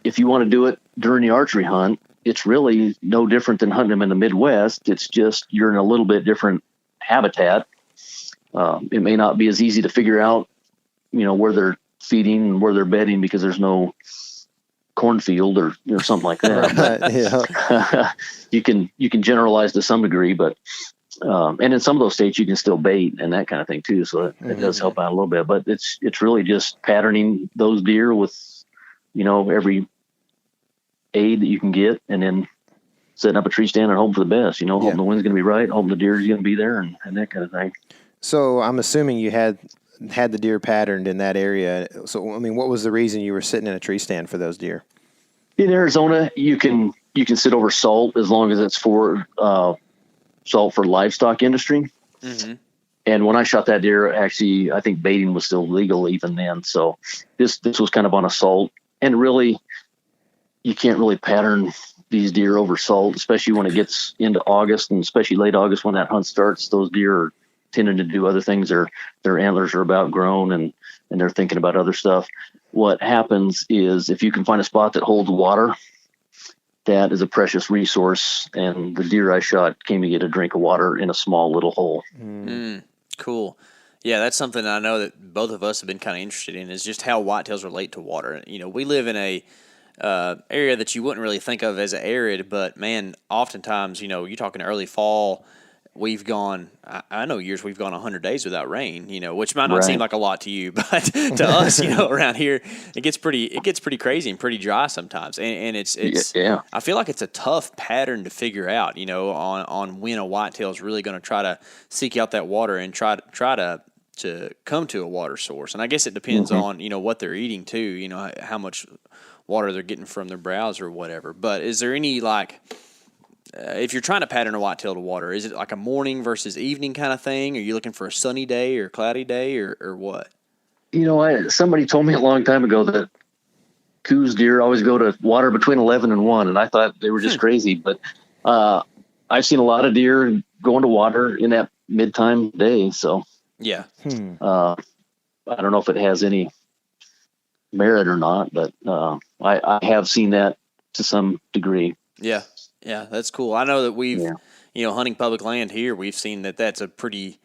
Speaker 4: If you want to do it during the archery hunt, it's really no different than hunting them in the Midwest. It's just you're in a little bit different habitat. It may not be as easy to figure out, where they're feeding and where they're bedding because there's no cornfield or something like that. You can generalize to some degree, but and in some of those states you can still bait and that kind of thing too. So it does help out a little bit, but it's really just patterning those deer with, every aid that you can get, and then setting up a tree stand and hoping for the best, hoping the wind's going to be right, hoping the deer is going to be there and that kind of thing.
Speaker 2: So I'm assuming you had the deer patterned in that area. So, I mean, what was the reason you were sitting in a tree stand for those deer?
Speaker 4: In Arizona, you can sit over salt as long as it's for salt for livestock industry. Mm-hmm. And when I shot that deer, actually, I think baiting was still legal even then. So this was kind of on a salt, and really, you can't really pattern these deer over salt, especially when it gets into August, and especially late August when that hunt starts. Those deer are tending to do other things. Their antlers are about grown, and they're thinking about other stuff. What happens is if you can find a spot that holds water, that is a precious resource. And the deer I shot came to get a drink of water in a small little hole.
Speaker 3: Cool. Yeah, that's something I know that both of us have been kind of interested in, is just how whitetails relate to water. We live in a area that you wouldn't really think of as arid, but man, oftentimes, you're talking early fall, we've gone, I know years we've gone 100 days without rain, which might not seem like a lot to you, but to us, around here, it gets pretty crazy and pretty dry sometimes. And it's I feel like it's a tough pattern to figure out, on when a whitetail is really going to try to seek out that water and try to come to a water source. And I guess it depends on, what they're eating too, how much water they're getting from their browse or whatever. But is there any, if you're trying to pattern a whitetail to water, is it like a morning versus evening kind of thing? Are you looking for a sunny day or cloudy day or what?
Speaker 4: Somebody told me a long time ago that Coues deer always go to water between 11 and 1, and I thought they were just crazy. But I've seen a lot of deer going to water in that mid-time day. So
Speaker 3: yeah,
Speaker 4: I don't know if it has any merit or not, but I have seen that to some degree.
Speaker 3: Yeah, that's cool. I know that we've, hunting public land here, we've seen that that's a pretty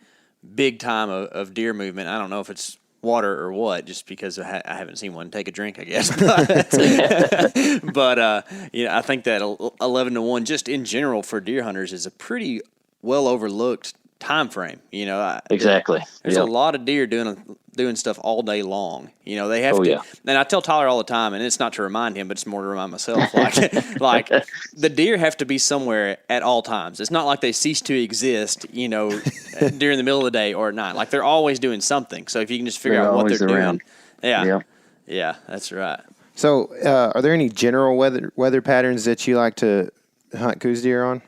Speaker 3: big time of deer movement. I don't know if it's water or what, just because I haven't seen one take a drink, I guess. But I think that 11 to 1, just in general for deer hunters, is a pretty well overlooked time frame.
Speaker 4: Exactly.
Speaker 3: There's a lot of deer doing doing stuff all day long. You know, they have
Speaker 4: Oh,
Speaker 3: to.
Speaker 4: yeah.
Speaker 3: And I tell Tyler all the time, and it's not to remind him, but it's more to remind myself. Like the deer have to be somewhere at all times. It's not like they cease to exist, you know, during the middle of the day or at night. Like they're always doing something. So if you can just figure out what they're doing. Yeah, that's right.
Speaker 2: So, are there any general weather patterns that you like to hunt Coues deer on?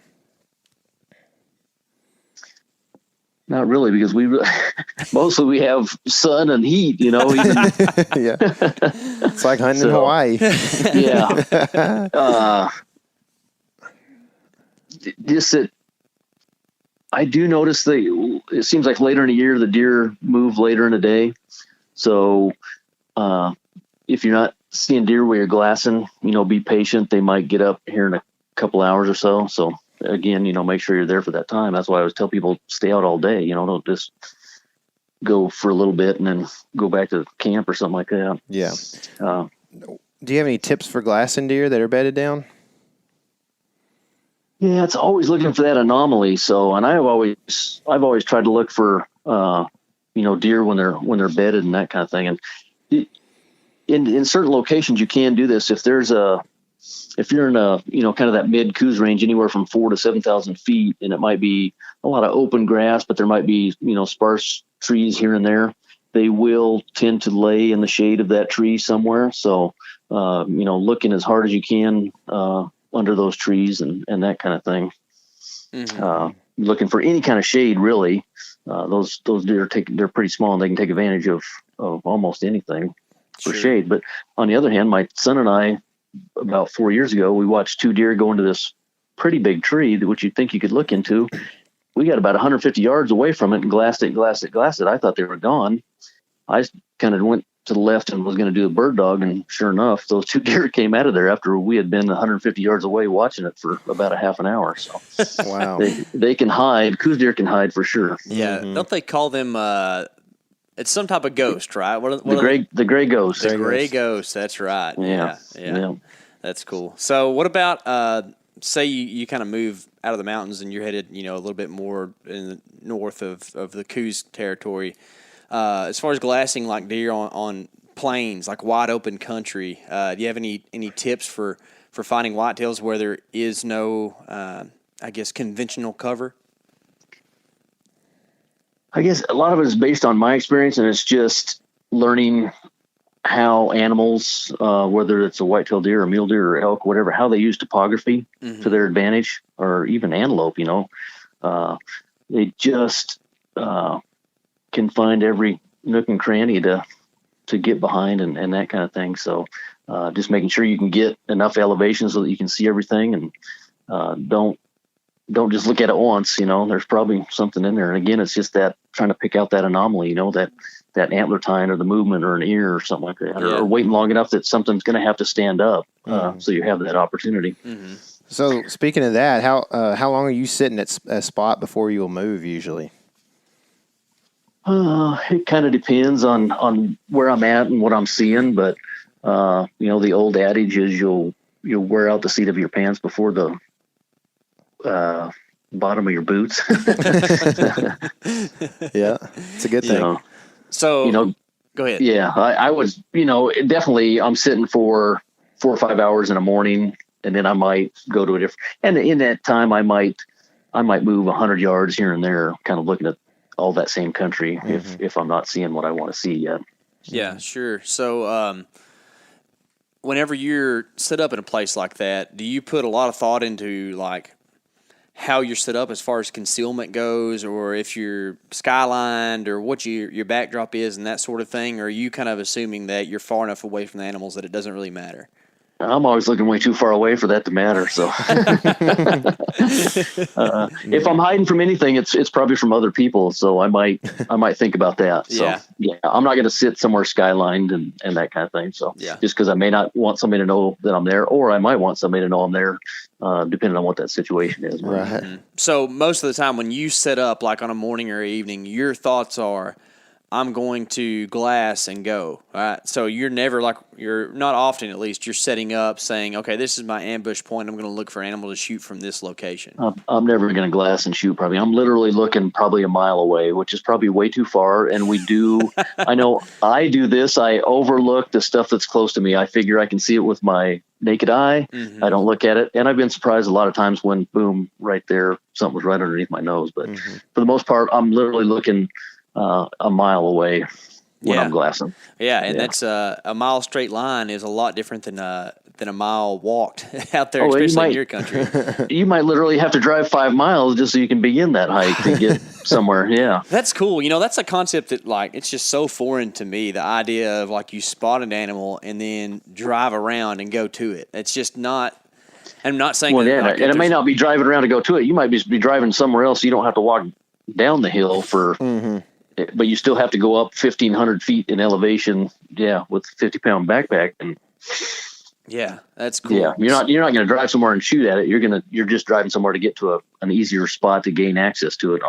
Speaker 4: Not really, because mostly we have sun and heat, you know.
Speaker 2: Yeah, it's like hunting in Hawaii.
Speaker 4: Yeah. Just that I do notice it seems like later in the year the deer move later in the day. So if you're not seeing deer where you're glassing, you know, be patient. They might get up here in a couple hours or so. So again, you know, make sure you're there for that time. That's why I always tell people stay out all day. You know, don't just go for a little bit and then go back to camp or something like that.
Speaker 2: Yeah. Do you have any tips for glassing deer that are bedded down?
Speaker 4: Yeah, it's always looking for that anomaly. So, and I've always tried to look for, you know, deer when they're bedded and that kind of thing. And in certain locations, you can do this. If you're in a, you know, kind of that mid Coues range, anywhere from 4,000 to 7,000 feet, and it might be a lot of open grass, but there might be, you know, sparse trees here and there. They will tend to lay in the shade of that tree somewhere. So, you know, looking as hard as you can under those trees and that kind of thing. Mm-hmm. Looking for any kind of shade, really. Those deer they're pretty small and they can take advantage of almost anything for shade. But on the other hand, my son and I, about 4 years ago, we watched two deer go into this pretty big tree, which you'd think you could look into. We got about 150 yards away from it and glassed it. I thought they were gone. I kind of went to the left and was going to do a bird dog, and sure enough, those two deer came out of there after we had been 150 yards away watching it for about a half an hour. So,
Speaker 2: wow,
Speaker 4: they can hide. Coues deer can hide for sure.
Speaker 3: Yeah, don't they call them? It's some type of ghost, right?
Speaker 4: The gray ghost.
Speaker 3: The gray ghost. That's right.
Speaker 4: Yeah.
Speaker 3: That's cool. So, what about say you kind of move out of the mountains and you're headed, you know, a little bit more in the north of the Coues territory. As far as glassing like deer on plains, like wide open country, do you have any tips for finding whitetails where there is no, I guess, conventional cover?
Speaker 4: I guess a lot of it is based on my experience, and it's just learning how animals, whether it's a whitetail deer or mule deer or elk, whatever, how they use topography to their advantage, or even antelope, you know. They just can find every nook and cranny to get behind and that kind of thing. So just making sure you can get enough elevation so that you can see everything, and don't just look at it once. You know, there's probably something in there. And again, it's just that trying to pick out that anomaly, you know, that antler tine or the movement or an ear or something like that, or waiting long enough that something's going to have to stand up. So you have that opportunity.
Speaker 2: Mm-hmm. So speaking of that, how long are you sitting at a spot before you'll move usually?
Speaker 4: It kind of depends on where I'm at and what I'm seeing, but you know, the old adage is you'll wear out the seat of your pants before the bottom of your boots.
Speaker 2: Yeah, it's a good thing.
Speaker 4: You know,
Speaker 3: so,
Speaker 4: you know,
Speaker 3: go ahead.
Speaker 4: Yeah, I was, you know, definitely I'm sitting for 4 or 5 hours in the morning, and then I might go to a different, and in that time I might move 100 yards here and there, kind of looking at all that same country, if I'm not seeing what I want to see yet.
Speaker 3: Yeah, sure. So, whenever you're set up in a place like that, do you put a lot of thought into like how you're set up as far as concealment goes, or if you're skylined, or what your backdrop is and that sort of thing? Or are you kind of assuming that you're far enough away from the animals that it doesn't really matter?
Speaker 4: I'm always looking way too far away for that to matter. So if I'm hiding from anything, it's probably from other people. So I might think about that. So yeah, I'm not going to sit somewhere skylined and that kind of thing. So just because I may not want somebody to know that I'm there, or I might want somebody to know I'm there, depending on what that situation is.
Speaker 2: Right.
Speaker 3: Mm-hmm. So most of the time when you set up, like on a morning or evening, your thoughts are, I'm going to glass and go. Right? So you're never you're not often, at least, you're setting up saying, okay, this is my ambush point. I'm going to look for an animal to shoot from this location.
Speaker 4: I'm never going to glass and shoot probably. I'm literally looking probably a mile away, which is probably way too far. And I know I do this. I overlook the stuff that's close to me. I figure I can see it with my naked eye. I don't look at it. And I've been surprised a lot of times when, boom, right there, something was right underneath my nose. But for the most part, I'm literally looking a mile away when I'm glassing.
Speaker 3: Yeah, and that's a mile straight line is a lot different than a mile walked out there, especially in your country.
Speaker 4: You might literally have to drive 5 miles just so you can begin that hike to get somewhere. Yeah,
Speaker 3: that's cool. That's a concept that it's just so foreign to me. The idea of you spot an animal and then drive around and go to it. It's just not. I'm not saying.
Speaker 4: Well, and it may not be driving around to go to it. You might be driving somewhere else. You don't have to walk down the hill for. But you still have to go up 1,500 feet in elevation, with a 50-pound backpack. And
Speaker 3: yeah, that's cool.
Speaker 4: Yeah, you're not going to drive somewhere and shoot at it. You're just driving somewhere to get to an easier spot to gain access to it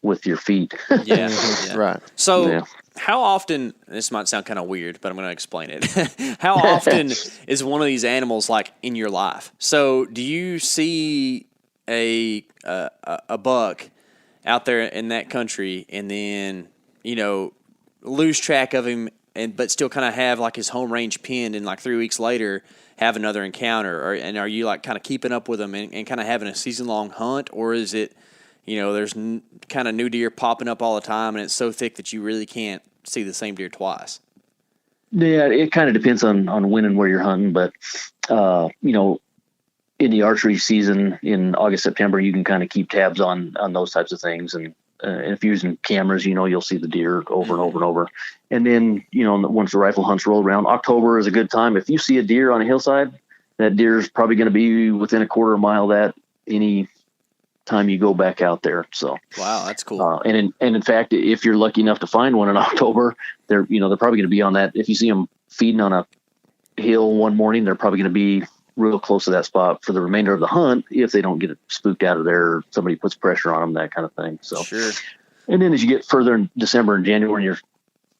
Speaker 4: with your feet.
Speaker 3: Yeah.
Speaker 2: Right.
Speaker 3: So, how often? This might sound kind of weird, but I'm going to explain it. How often is one of these animals in your life? So, do you see a buck out there in that country, and then lose track of him, but still kind of have his home range pinned, and 3 weeks later have another encounter? And are you kind of keeping up with him and kind of having a season long hunt, or is it there's kind of new deer popping up all the time, and it's so thick that you really can't see the same deer twice?
Speaker 4: Yeah, it kind of depends on when and where you're hunting, but in the archery season in August, September, you can kind of keep tabs on those types of things. And if you're using cameras, you'll see the deer over and over and over. And then, once the rifle hunts roll around, October is a good time. If you see a deer on a hillside, that deer is probably going to be within a quarter mile that any time you go back out there. So,
Speaker 3: wow, that's cool.
Speaker 4: And in fact, if you're lucky enough to find one in October, they're probably going to be on that. If you see them feeding on a hill one morning, they're probably going to be real close to that spot for the remainder of the hunt if they don't get it spooked out of there or somebody puts pressure on them, that kind of thing. So,
Speaker 3: sure.
Speaker 4: And then as you get further in December and January and you're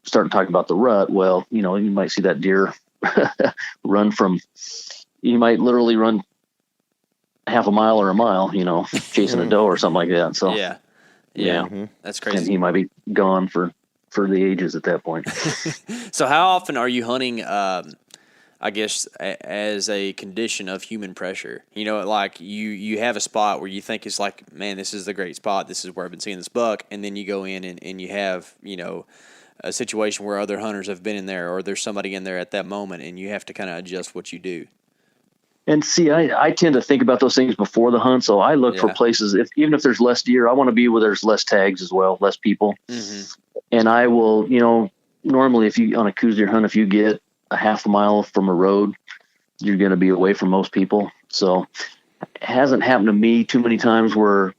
Speaker 4: starting to talk about the rut, well, you might see that deer you might literally run half a mile or a mile, chasing a doe or something like that. So,
Speaker 3: yeah. That's crazy.
Speaker 4: And he might be gone for the ages at that point.
Speaker 3: So how often are you hunting, I guess, as a condition of human pressure? You have a spot where you think it's man, this is the great spot. This is where I've been seeing this buck. And then you go in and you have, a situation where other hunters have been in there, or there's somebody in there at that moment, and you have to kind of adjust what you do.
Speaker 4: And see, I tend to think about those things before the hunt. So I look for places, even if there's less deer, I want to be where there's less tags as well, less people. And I will, normally on a Coues deer hunt, if you get a half a mile from a road, you're going to be away from most people. So it hasn't happened to me too many times where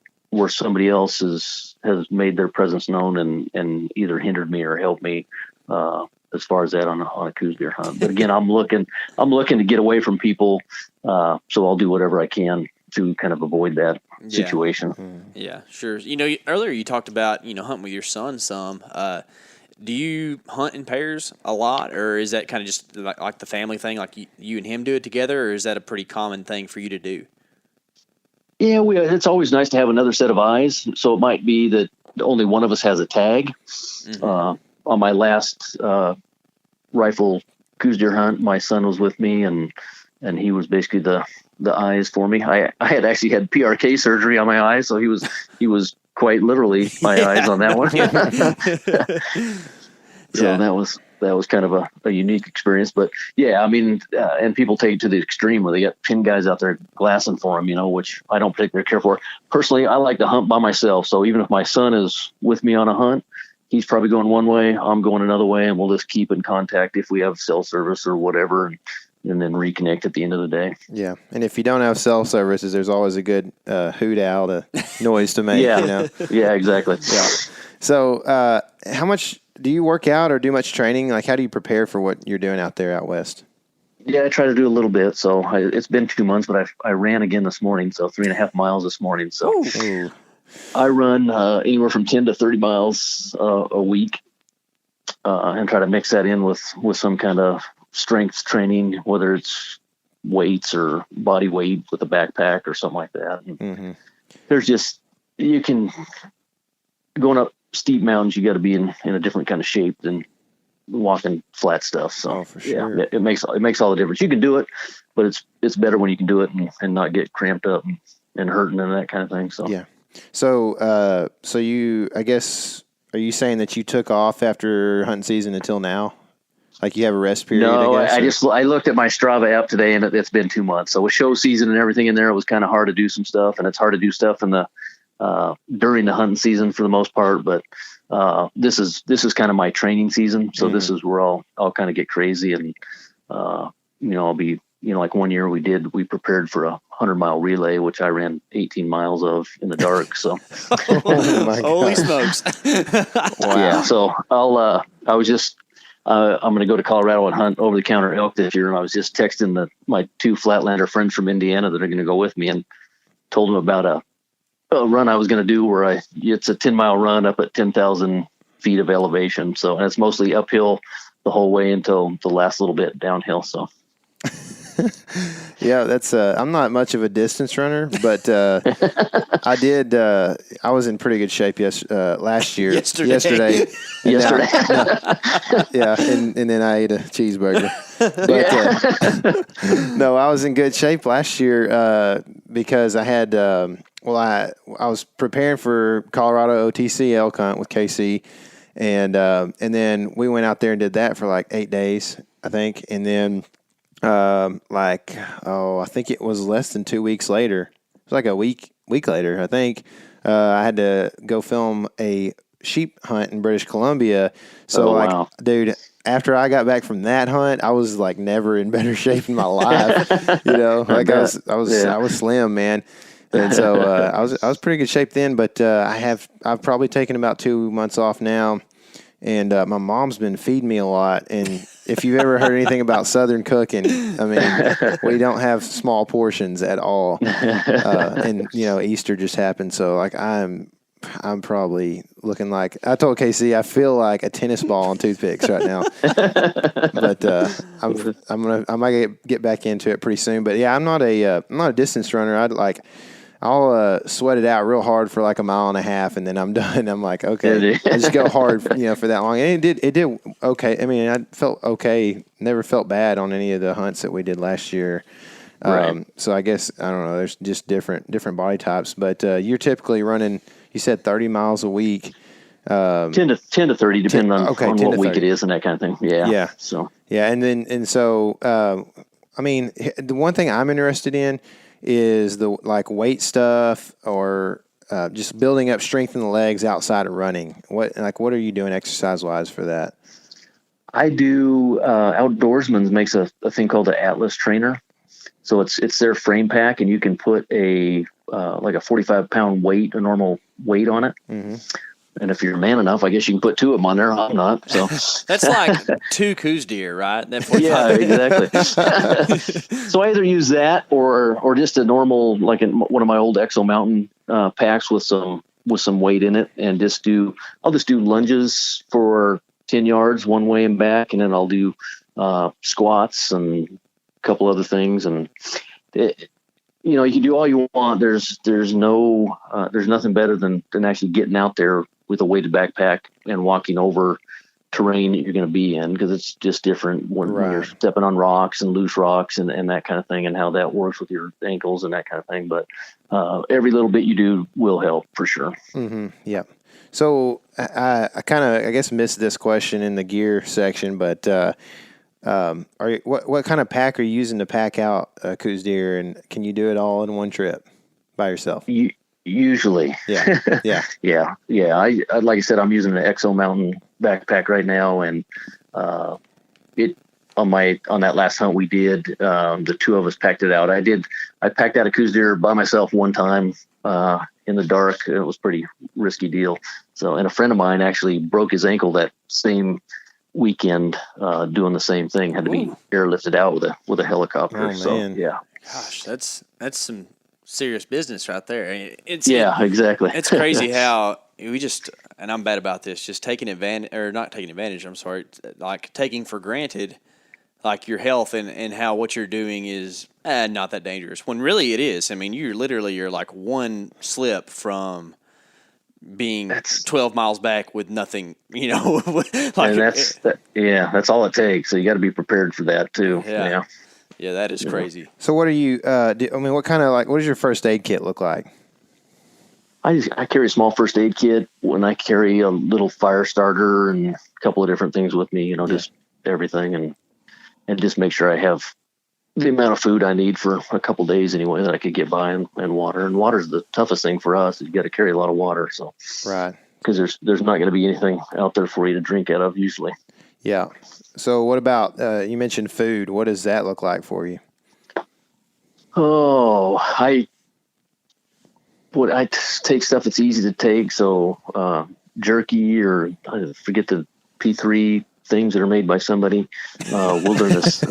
Speaker 4: somebody else has made their presence known and either hindered me or helped me as far as that on a Coues deer hunt. But again, I'm looking to get away from people, so I'll do whatever I can to kind of avoid that situation.
Speaker 3: Yeah, sure. Earlier you talked about hunting with your son some. Do you hunt in pairs a lot, or is that kind of just like the family thing, like you and him do it together, or is that a pretty common thing for you to do?
Speaker 4: Yeah, it's always nice to have another set of eyes. So it might be that only one of us has a tag. On my last rifle Coues deer hunt, my son was with me, and he was basically the eyes for me. I had actually had PRK surgery on my eyes, so he was quite literally my eyes on that one. So that was kind of a unique experience. But yeah, I mean, and people take it to the extreme where they got 10 guys out there glassing for them, which I don't particularly care for. Personally, I like to hunt by myself. So even if my son is with me on a hunt, he's probably going one way, I'm going another way, and we'll just keep in contact if we have cell service or whatever, and then reconnect at the end of the day.
Speaker 2: Yeah, and if you don't have cell services, there's always a good hoot owl to noise to make.
Speaker 4: Yeah, yeah, exactly.
Speaker 2: Yeah. So, how much do you work out or do much training? Like, how do you prepare for what you're doing out there out west?
Speaker 4: Yeah, I try to do a little bit. So it's been 2 months, but I ran again this morning, so 3.5 miles this morning. So I run anywhere from 10 to 30 miles a week, and try to mix that in with some kind of strength training, whether it's weights or body weight with a backpack or something like that.
Speaker 2: Mm-hmm.
Speaker 4: There's just, you can, going up steep mountains, you got to be in a different kind of shape than walking flat stuff. So
Speaker 2: for sure.
Speaker 4: Yeah, it makes all the difference. You can do it, but it's better when you can do it and not get cramped up and hurting and that kind of thing. So
Speaker 2: yeah. So you, I guess, are you saying that you took off after hunting season until now? Like you have a rest period?
Speaker 4: No,
Speaker 2: I guess,
Speaker 4: I looked at my Strava app today, and it's been 2 months. So with show season and everything in there, it was kind of hard to do some stuff, and it's hard to do stuff in the during the hunting season for the most part. But this is kind of my training season, so this is where I'll kind of get crazy, and I'll be, like one year we prepared for a 100-mile relay, which I ran 18 miles of in the dark. So
Speaker 3: Holy smokes!
Speaker 2: Wow.
Speaker 4: Yeah, so I'm going to go to Colorado and hunt over-the-counter elk this year, and I was just texting my 2 Flatlander friends from Indiana that are going to go with me, and told them about a run I was going to do where it's a 10-mile run up at 10,000 feet of elevation. So, and it's mostly uphill the whole way until the last little bit downhill. So.
Speaker 2: Yeah, that's I'm not much of a distance runner, but I was in pretty good shape last year. Yesterday. Yeah, and then I ate a cheeseburger. But no, I was in good shape last year because I had I was preparing for Colorado OTC elk hunt with KC, and then we went out there and did that for like 8 days, I think, and then. I think it was less than 2 weeks later. It was like a week later, I think. I had to go film a sheep hunt in British Columbia. So dude, after I got back from that hunt, I was like never in better shape in my life. I was slim, man. And so I was pretty good shape then, but I've probably taken about 2 months off now. And my mom's been feeding me a lot. And if you've ever heard anything about Southern cooking, I mean, we don't have small portions at all. And Easter just happened, so like I'm probably looking like, I told Casey I feel like a tennis ball on toothpicks right now. But I might get back into it pretty soon. But yeah, I'm not a distance runner. I'll sweat it out real hard for like a mile and a half, and then I'm done. I'm like, okay, I just go hard, for that long. And it did okay. I mean, I felt okay. Never felt bad on any of the hunts that we did last year.
Speaker 4: Right.
Speaker 2: So I guess, I don't know, there's just different body types, but you're typically running, you said 30 miles a week.
Speaker 4: 10 to 30, depending on what week 30. It is and that kind of thing. Yeah.
Speaker 2: Yeah.
Speaker 4: So,
Speaker 2: yeah. I mean, the one thing I'm interested in is the weight stuff or just building up strength in the legs outside of running. What are you doing exercise wise for that?
Speaker 4: I do Outdoorsman's makes a thing called the Atlas Trainer. So it's their frame pack, and you can put a 45-pound weight, a normal weight on it. Mm-hmm. And if you're man enough, I guess you can put 2 of them on there. I'm not. So
Speaker 3: that's like 2 Coues deer, right?
Speaker 4: Yeah, exactly. So I either use that or just a normal, like in one of my old Exo Mountain packs with some weight in it, and I'll just do lunges for 10 yards one way and back, and then I'll do squats and a couple other things, and you can do all you want. There's nothing better than actually getting out there with a weighted backpack and walking over terrain that you're going to be in, because it's just different when you're stepping on rocks and loose rocks and that kind of thing, and how that works with your ankles and that kind of thing. But every little bit you do will help for sure.
Speaker 2: Mm-hmm. Yeah. So I kind of, I guess, missed this question in the gear section, but what kind of pack are you using to pack out Cous deer, and can you do it all in one trip by yourself?
Speaker 4: Usually.
Speaker 2: Yeah.
Speaker 4: Yeah. I like I said, I'm using an Exo Mountain backpack right now, and it on that last hunt we did, the 2 of us packed it out. I packed out a Cous deer by myself one time in the dark. It was a pretty risky deal. So, and a friend of mine actually broke his ankle that same weekend doing the same thing. Had to be airlifted out with a helicopter.
Speaker 2: Oh,
Speaker 4: so
Speaker 2: man.
Speaker 4: yeah.
Speaker 3: Gosh, that's some serious business right there.
Speaker 4: Exactly.
Speaker 3: It's crazy how we just, and I'm bad about this, just taking advantage, or not taking advantage, I'm sorry, like taking for granted, like your health and how what you're doing is not that dangerous, when really it is. I mean, you're like one slip from being 12 miles back with nothing, like,
Speaker 4: and that's all it takes. So you got to be prepared for that too.
Speaker 3: Yeah, that is crazy.
Speaker 2: So what are you, what kind of what does your first aid kit look like?
Speaker 4: I carry a small first aid kit. When I carry a little fire starter and a couple of different things with me, just everything, and just make sure I have the amount of food I need for a couple of days anyway that I could get by, and water. And water's the toughest thing for us. You got to carry a lot of water. So
Speaker 2: right,
Speaker 4: because there's not going to be anything out there for you to drink out of usually.
Speaker 2: Yeah. So what about you mentioned food? What does that look like for you?
Speaker 4: Oh, I take stuff that's easy to take. So jerky, or I forget the P3 things that are made by somebody. Wilderness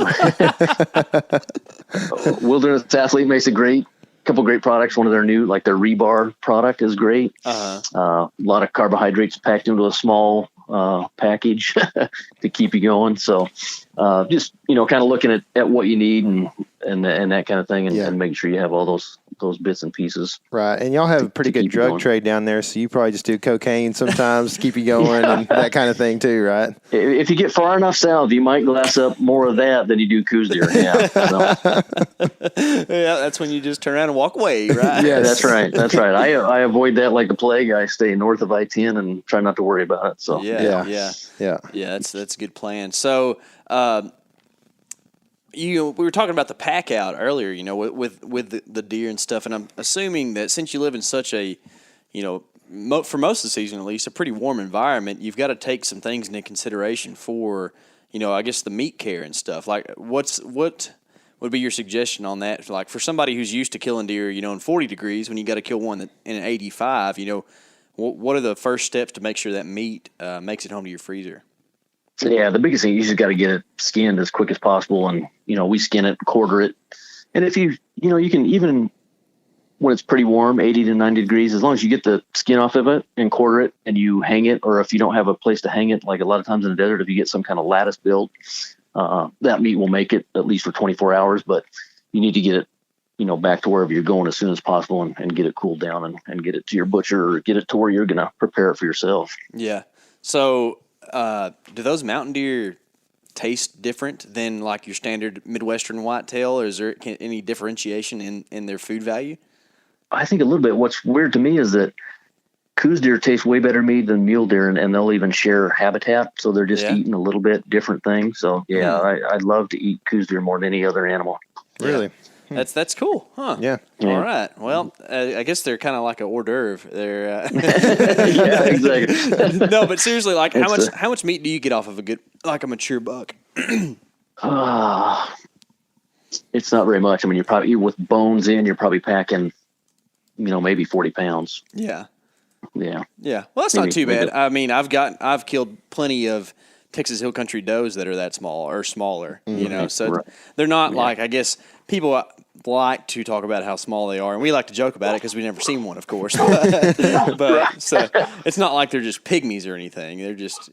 Speaker 4: Athlete makes a couple great products. One of their new, like their Rebar product, is great. A lot of carbohydrates packed into a small package to keep you going. So just kind of looking at what you need and that kind of thing, and making sure you have all those bits and pieces.
Speaker 2: Right. And y'all have a pretty good drug trade down there, so you probably just do cocaine sometimes to keep you going and that kind of thing too, right?
Speaker 4: If you get far enough south, you might glass up more of that than you do Cous Deer. Yeah.
Speaker 3: Yeah, that's when you just turn around and walk away, right?
Speaker 4: Yeah, that's right. I avoid that like the plague. I stay north of I-10 and try not to worry about it. So
Speaker 3: yeah, that's a good plan. So we were talking about the pack out earlier, with the deer and stuff, and I'm assuming that since you live in such a, for most of the season at least, a pretty warm environment, you've got to take some things into consideration for, I guess the meat care and stuff. Like, what would be your suggestion on that? Like, for somebody who's used to killing deer, in 40 degrees, when you got to kill one in 85, what are the first steps to make sure that meat makes it home to your freezer?
Speaker 4: Yeah, the biggest thing, you just got to get it skinned as quick as possible. And, we skin it, quarter it. And if you can, even when it's pretty warm, 80 to 90 degrees, as long as you get the skin off of it and quarter it and you hang it, or if you don't have a place to hang it, like a lot of times in the desert, if you get some kind of lattice built, that meat will make it at least for 24 hours. But you need to get it, back to wherever you're going as soon as possible, and get it cooled down and get it to your butcher, or get it to where you're going to prepare it for yourself.
Speaker 3: Yeah. So, do those mountain deer taste different than like your standard Midwestern whitetail, or is there any differentiation in their food value?
Speaker 4: I think a little bit. What's weird to me is that Cous deer taste way better meat than mule deer, and they'll even share habitat, so they're just eating a little bit different things. So I love to eat Cous deer more than any other animal.
Speaker 2: Really?
Speaker 3: That's cool, huh?
Speaker 2: Yeah.
Speaker 3: All right. Well, I guess they're kind of like an hors d'oeuvre. They're
Speaker 4: yeah, exactly.
Speaker 3: No, but seriously, like how much meat do you get off of a mature buck?
Speaker 4: It's not very much. I mean, you're probably, with bones in, you're probably packing, maybe 40 pounds.
Speaker 3: Yeah.
Speaker 4: Yeah.
Speaker 3: Yeah. Well, that's not too bad. I mean, I've killed plenty of Texas Hill Country does that are that small or smaller, so they're not like, I guess people like to talk about how small they are, and we like to joke about it because we've never seen one, of course, but so it's not like they're just pygmies or anything. They're just,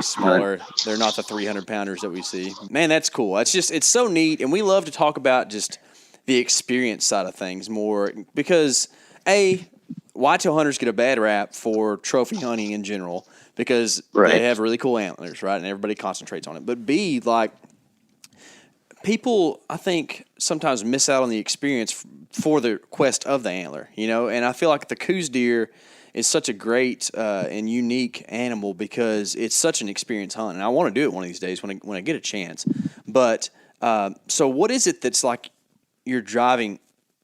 Speaker 3: smaller. They're not the 300 pounders that we see. Man, that's cool. It's so neat. And we love to talk about just the experience side of things more, because whitetail hunters get a bad rap for trophy hunting in general, because they have really cool antlers, right? And everybody concentrates on it. But B, like, people, I think, sometimes miss out on the experience for the quest of the antler, And I feel like the Cous deer is such a great and unique animal because it's such an experience hunt. And I want to do it one of these days when I get a chance. But so what is it that's like your driving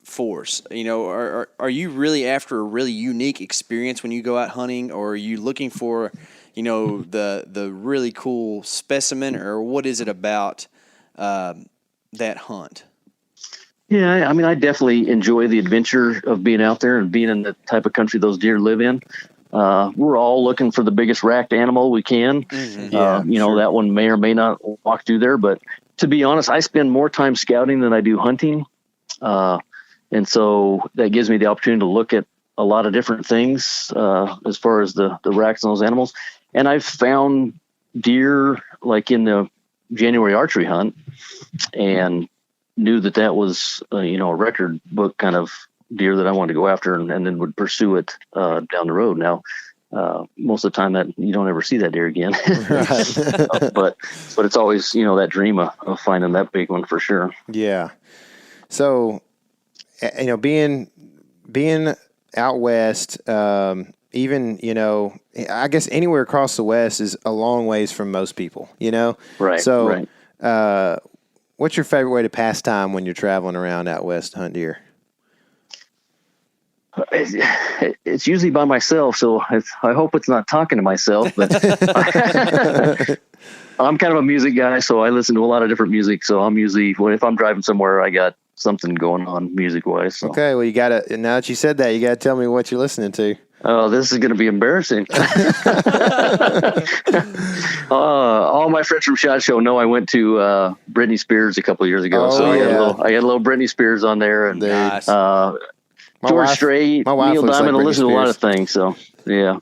Speaker 3: force? Are you really after a really unique experience when you go out hunting, or are you looking for, the really cool specimen, or what is it about that hunt?
Speaker 4: Yeah, I mean, I definitely enjoy the adventure of being out there and being in the type of country those deer live in. We're all looking for the biggest racked animal we can. Mm-hmm. That one may or may not walk through there, but to be honest, I spend more time scouting than I do hunting. And so that gives me the opportunity to look at a lot of different things as far as the racks and those animals. And I've found deer like in the January archery hunt and knew that was, a record book kind of deer that I wanted to go after and then would pursue it down the road. Now, most of the time that you don't ever see that deer again, but it's always, that dream of finding that big one for sure.
Speaker 2: Yeah. So, being out west, even, I guess anywhere across the West is a long ways from most people,
Speaker 4: Right.
Speaker 2: So,
Speaker 4: right.
Speaker 2: What's your favorite way to pass time when you're traveling around out west to hunt deer?
Speaker 4: It's usually by myself, so I hope it's not talking to myself, but I'm kind of a music guy, so I listen to a lot of different music. So I'm usually, if I'm driving somewhere, I got something going on music-wise. So.
Speaker 2: Okay, well, now that you said that, you got to tell me what you're listening to.
Speaker 4: Oh, this is going to be embarrassing. All my friends from SHOT Show know I went to Britney Spears a couple of years ago. So I had a little Britney Spears on there. And
Speaker 2: nice.
Speaker 4: George Strait, Neil Diamond. I listen to a lot of things. So, yeah.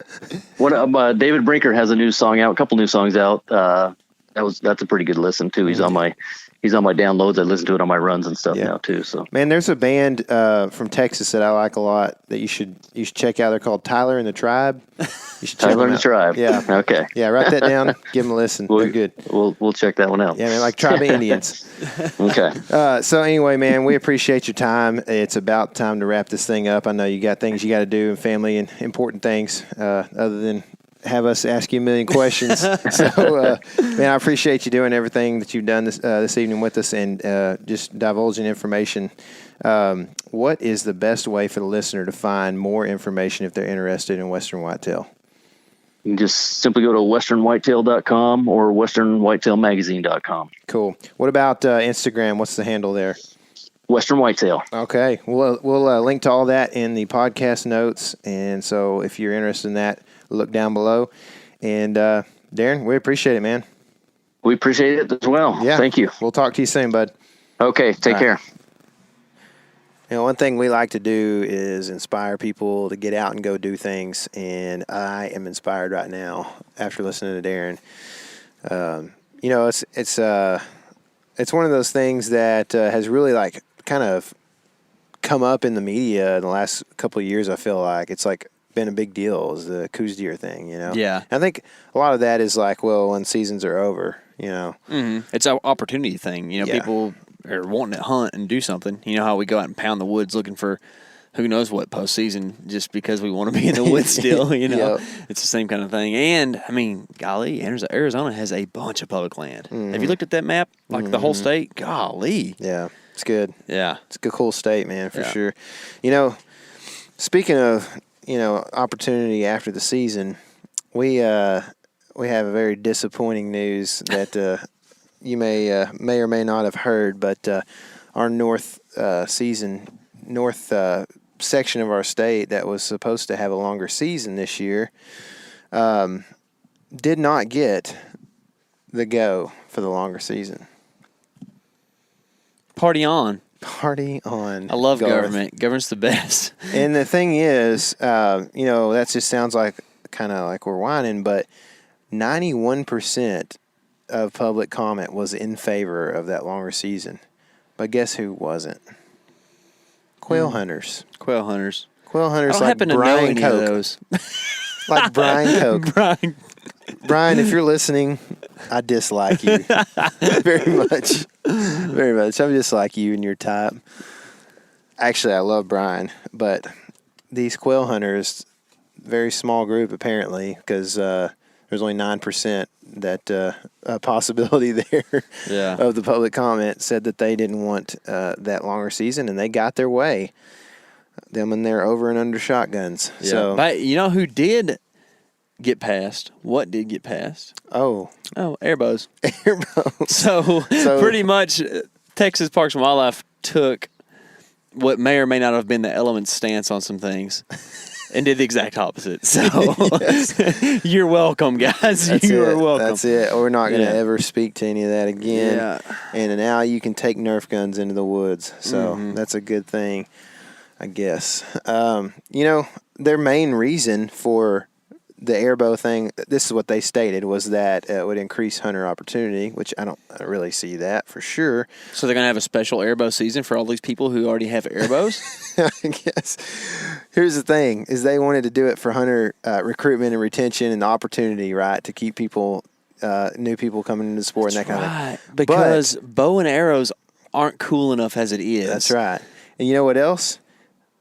Speaker 4: David Brinker has a new song out, a couple new songs out. That's a pretty good listen, too. He's on my downloads. I listen to it on my runs and stuff now too. So, man,
Speaker 2: there's a band from Texas that I like a lot that you should check out. They're called Tyler and the Tribe. You should check
Speaker 4: Tyler and the Tribe.
Speaker 2: Yeah.
Speaker 4: Okay.
Speaker 2: Yeah. Write that down. Give them a listen. They're good.
Speaker 4: We'll check that one out.
Speaker 2: Yeah, man, like Tribe of Indians.
Speaker 4: Okay.
Speaker 2: So anyway, man, we appreciate your time. It's about time to wrap this thing up. I know you got things you got to do and family and important things other than have us ask you a million questions. So, man, I appreciate you doing everything that you've done this evening with us and just divulging information. What is the best way for the listener to find more information if they're interested in Western Whitetail?
Speaker 4: You can just simply go to westernwhitetail.com or westernwhitetailmagazine.com.
Speaker 2: Cool. What about Instagram? What's the handle there?
Speaker 4: Western Whitetail.
Speaker 2: Okay. We'll link to all that in the podcast notes. And so if you're interested in that, look down below. And Darren, we appreciate it, man.
Speaker 4: We appreciate it as well.
Speaker 2: Yeah.
Speaker 4: Thank you.
Speaker 2: We'll talk to you soon, bud.
Speaker 4: Okay. Take care.
Speaker 2: One thing we like to do is inspire people to get out and go do things. And I am inspired right now after listening to Darren. It's one of those things that has really like kind of come up in the media in the last couple of years. I feel like it's like been a big deal, is the Cous Deer thing,
Speaker 3: Yeah.
Speaker 2: I think a lot of that is like, well, when seasons are over,
Speaker 3: Mm-hmm. It's an opportunity thing. People are wanting to hunt and do something. You know how we go out and pound the woods looking for who knows what postseason just because we want to be in the woods still,
Speaker 2: Yep.
Speaker 3: It's the same kind of thing. And, I mean, golly, Arizona has a bunch of public land. Mm-hmm. Have you looked at that map? Like the whole state? Golly.
Speaker 2: Yeah, it's good.
Speaker 3: Yeah.
Speaker 2: It's a good, cool state, man, for sure. Speaking of, opportunity after the season, we have a very disappointing news that you may or may not have heard, but our north section of our state that was supposed to have a longer season this year did not get the go for the longer season.
Speaker 3: Party on.
Speaker 2: Party on.
Speaker 3: I love
Speaker 2: Garth.
Speaker 3: government. Government's the best.
Speaker 2: And the thing is, that just sounds like kind of like we're whining, but 91% of public comment was in favor of that longer season. But guess who wasn't? Quail hunters.
Speaker 3: Quail hunters.
Speaker 2: Quail hunters
Speaker 3: I don't
Speaker 2: like
Speaker 3: happen to
Speaker 2: Brian
Speaker 3: know any
Speaker 2: Koch.
Speaker 3: of those.
Speaker 2: Like Brian Koch. Brian, if you're listening, I dislike you very much. Very much. I'm just like you and your type. Actually, I love Brian, but these quail hunters, very small group apparently, because there's only 9% that possibility there of the public comment said that they didn't want that longer season, and they got their way. Them and their over and under shotguns.
Speaker 3: Yeah.
Speaker 2: So,
Speaker 3: but you know who did get passed? What did get passed?
Speaker 2: Oh,
Speaker 3: airbows.
Speaker 2: Airbows.
Speaker 3: So pretty much Texas Parks and Wildlife took what may or may not have been the element's stance on some things and did the exact opposite. So you're welcome, guys. You're welcome.
Speaker 2: That's it. We're not going to ever speak to any of that again.
Speaker 3: Yeah.
Speaker 2: And now you can take Nerf guns into the woods. So that's a good thing. I guess. Their main reason for the airbow thing, this is what they stated, was that it would increase hunter opportunity, which I don't really see that for sure.
Speaker 3: So they're going to have a special airbow season for all these people who already have airbows?
Speaker 2: I guess. Here's the thing, is they wanted to do it for hunter recruitment and retention and the opportunity, right, to keep people, new people coming into the sport.
Speaker 3: That's
Speaker 2: and that kind
Speaker 3: right.
Speaker 2: of thing.
Speaker 3: Because bow and arrows aren't cool enough as it is.
Speaker 2: That's right. And you know what else?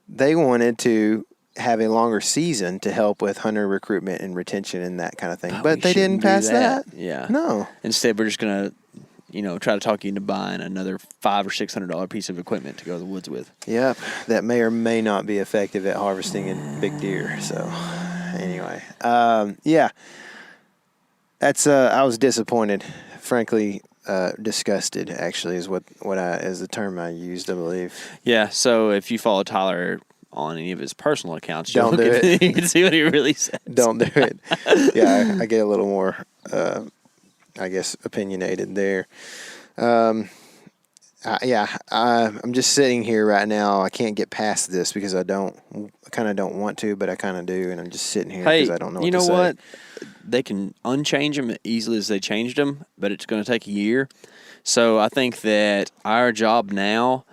Speaker 2: They wanted to have a longer season to help with hunter recruitment and retention and that kind of thing. But they didn't pass that.
Speaker 3: Yeah.
Speaker 2: No.
Speaker 3: Instead, we're just going to, try to talk you into buying another $500 or $600 piece of equipment to go to the woods with.
Speaker 2: Yep. That may or may not be effective at harvesting in big deer. So, anyway. Yeah. That's, I was disappointed. Frankly, disgusted, actually, is is the term I used, I believe.
Speaker 3: Yeah. So if you follow Tyler on any of his personal accounts,
Speaker 2: Don't do it.
Speaker 3: You can see what he really says.
Speaker 2: Don't do it. Yeah, I get a little more, I guess, opinionated there. I'm just sitting here right now. I can't get past this because I kind of don't want to, but I kind of do, and I'm just sitting here because I don't know what to say.
Speaker 3: You know what? They can unchange them easily as they changed them, but it's going to take a year. So I think that our job now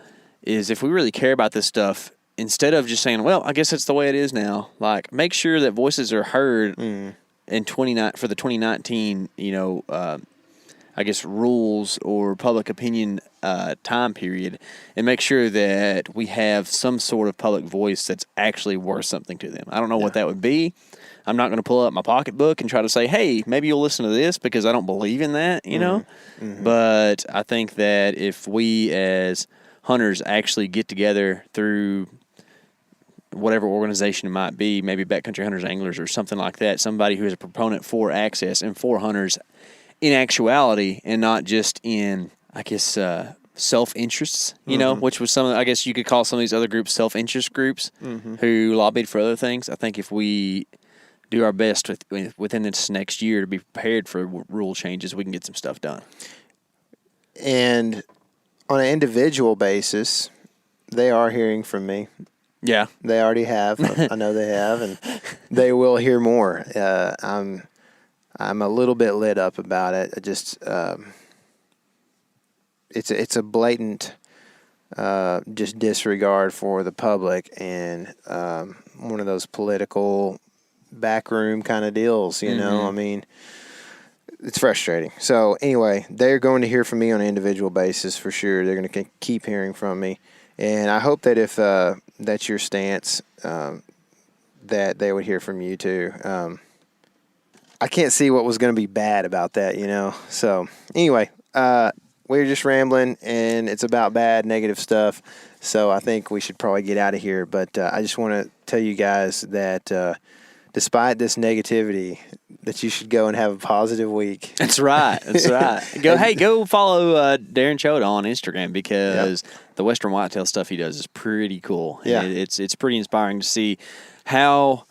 Speaker 3: is, if we really care about this stuff, instead of just saying, well, I guess that's the way it is now, like, make sure that voices are heard for the 2019, I guess, rules or public opinion time period, and make sure that we have some sort of public voice that's actually worth something to them. I don't know what that would be. I'm not going to pull up my pocketbook and try to say, hey, maybe you'll listen to this, because I don't believe in that, Mm-hmm. But I think that if we as hunters actually get together through whatever organization it might be, maybe Backcountry Hunters Anglers or something like that, somebody who is a proponent for access and for hunters in actuality and not just in, I guess, self-interests, which was I guess you could call some of these other groups self-interest groups who lobbied for other things. I think if we do our best within this next year to be prepared for rule changes, we can get some stuff done.
Speaker 2: And on an individual basis, they are hearing from me.
Speaker 3: Yeah.
Speaker 2: They already have. I know they have, and they will hear more. I'm a little bit lit up about it. It's a blatant just disregard for the public, and one of those political backroom kind of deals, I mean, it's frustrating. So anyway, they're going to hear from me on an individual basis for sure. They're going to keep hearing from me, and I hope that if that's your stance, that they would hear from you too. I can't see what was going to be bad about that, So anyway, we're just rambling, and it's about bad, negative stuff. So I think we should probably get out of here. But I just want to tell you guys that despite this negativity, that you should go and have a positive week.
Speaker 3: That's right. That's right. Go follow Darren Choate on Instagram, because the Western Whitetail stuff he does is pretty cool.
Speaker 2: Yeah.
Speaker 3: And it's pretty inspiring to see how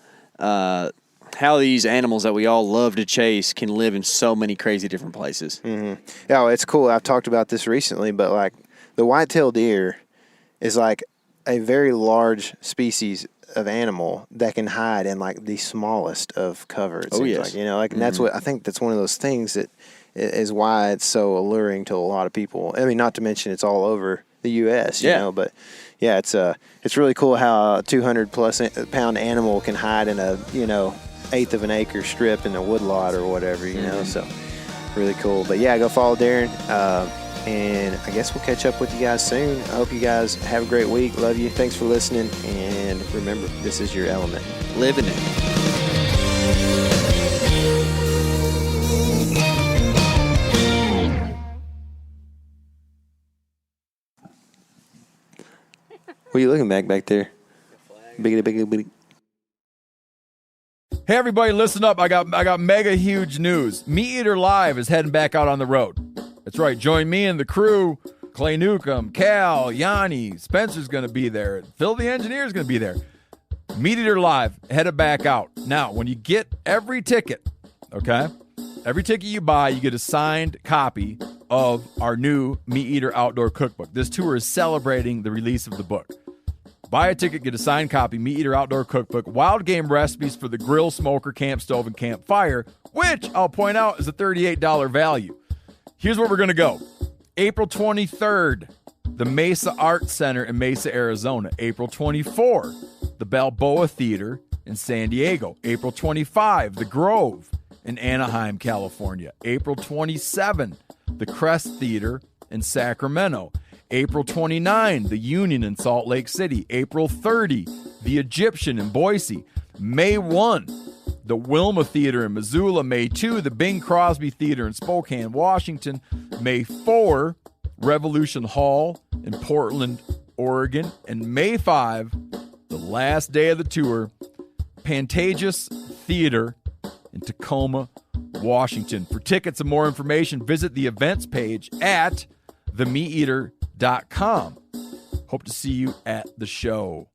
Speaker 3: these animals that we all love to chase can live in so many crazy different places.
Speaker 2: Mm-hmm. Yeah, it's cool. I've talked about this recently, but like the whitetail deer is like a very large species of animal that can hide in like the smallest of cover. It seems like, and that's what I think. That's one of those things that is why it's so alluring to a lot of people. I mean, not to mention it's all over the U.S. But yeah, it's really cool how a 200+ pound animal can hide in a eighth of an acre strip in a woodlot or whatever, so really cool. But yeah, go follow Darren, and I guess we'll catch up with you guys soon. I hope you guys have a great week. Love you. Thanks for listening, and remember, this is your element.
Speaker 3: Living it.
Speaker 2: What are you looking back there? Biggity.
Speaker 1: Hey everybody, listen up. I got mega huge news. Meat Eater Live is heading back out on the road. That's right. Join me and the crew. Clay Newcomb, Cal, Yanni, Spencer's going to be there. Phil the engineer's going to be there. Meat Eater Live headed back out. Now, when you get every ticket, okay? Every ticket you buy, you get a signed copy of our new Meat Eater Outdoor Cookbook. This tour is celebrating the release of the book. Buy a ticket, get a signed copy, Meat Eater Outdoor Cookbook, wild game recipes for the grill, smoker, camp stove, and campfire, which I'll point out is a $38 value. Here's where we're going to go. April 23rd, the Mesa Arts Center in Mesa, Arizona. April 24, the Balboa Theater in San Diego. April 25, the Grove in Anaheim, California. April 27, the Crest Theater in Sacramento. April 29, the Union in Salt Lake City. April 30, the Egyptian in Boise. May 1, the Wilma Theater in Missoula. May 2, the Bing Crosby Theater in Spokane, Washington. May 4, Revolution Hall in Portland, Oregon. And May 5, the last day of the tour, Pantages Theater in Tacoma, Washington. For tickets and more information, visit the events page at themeateater.com. Hope to see you at the show.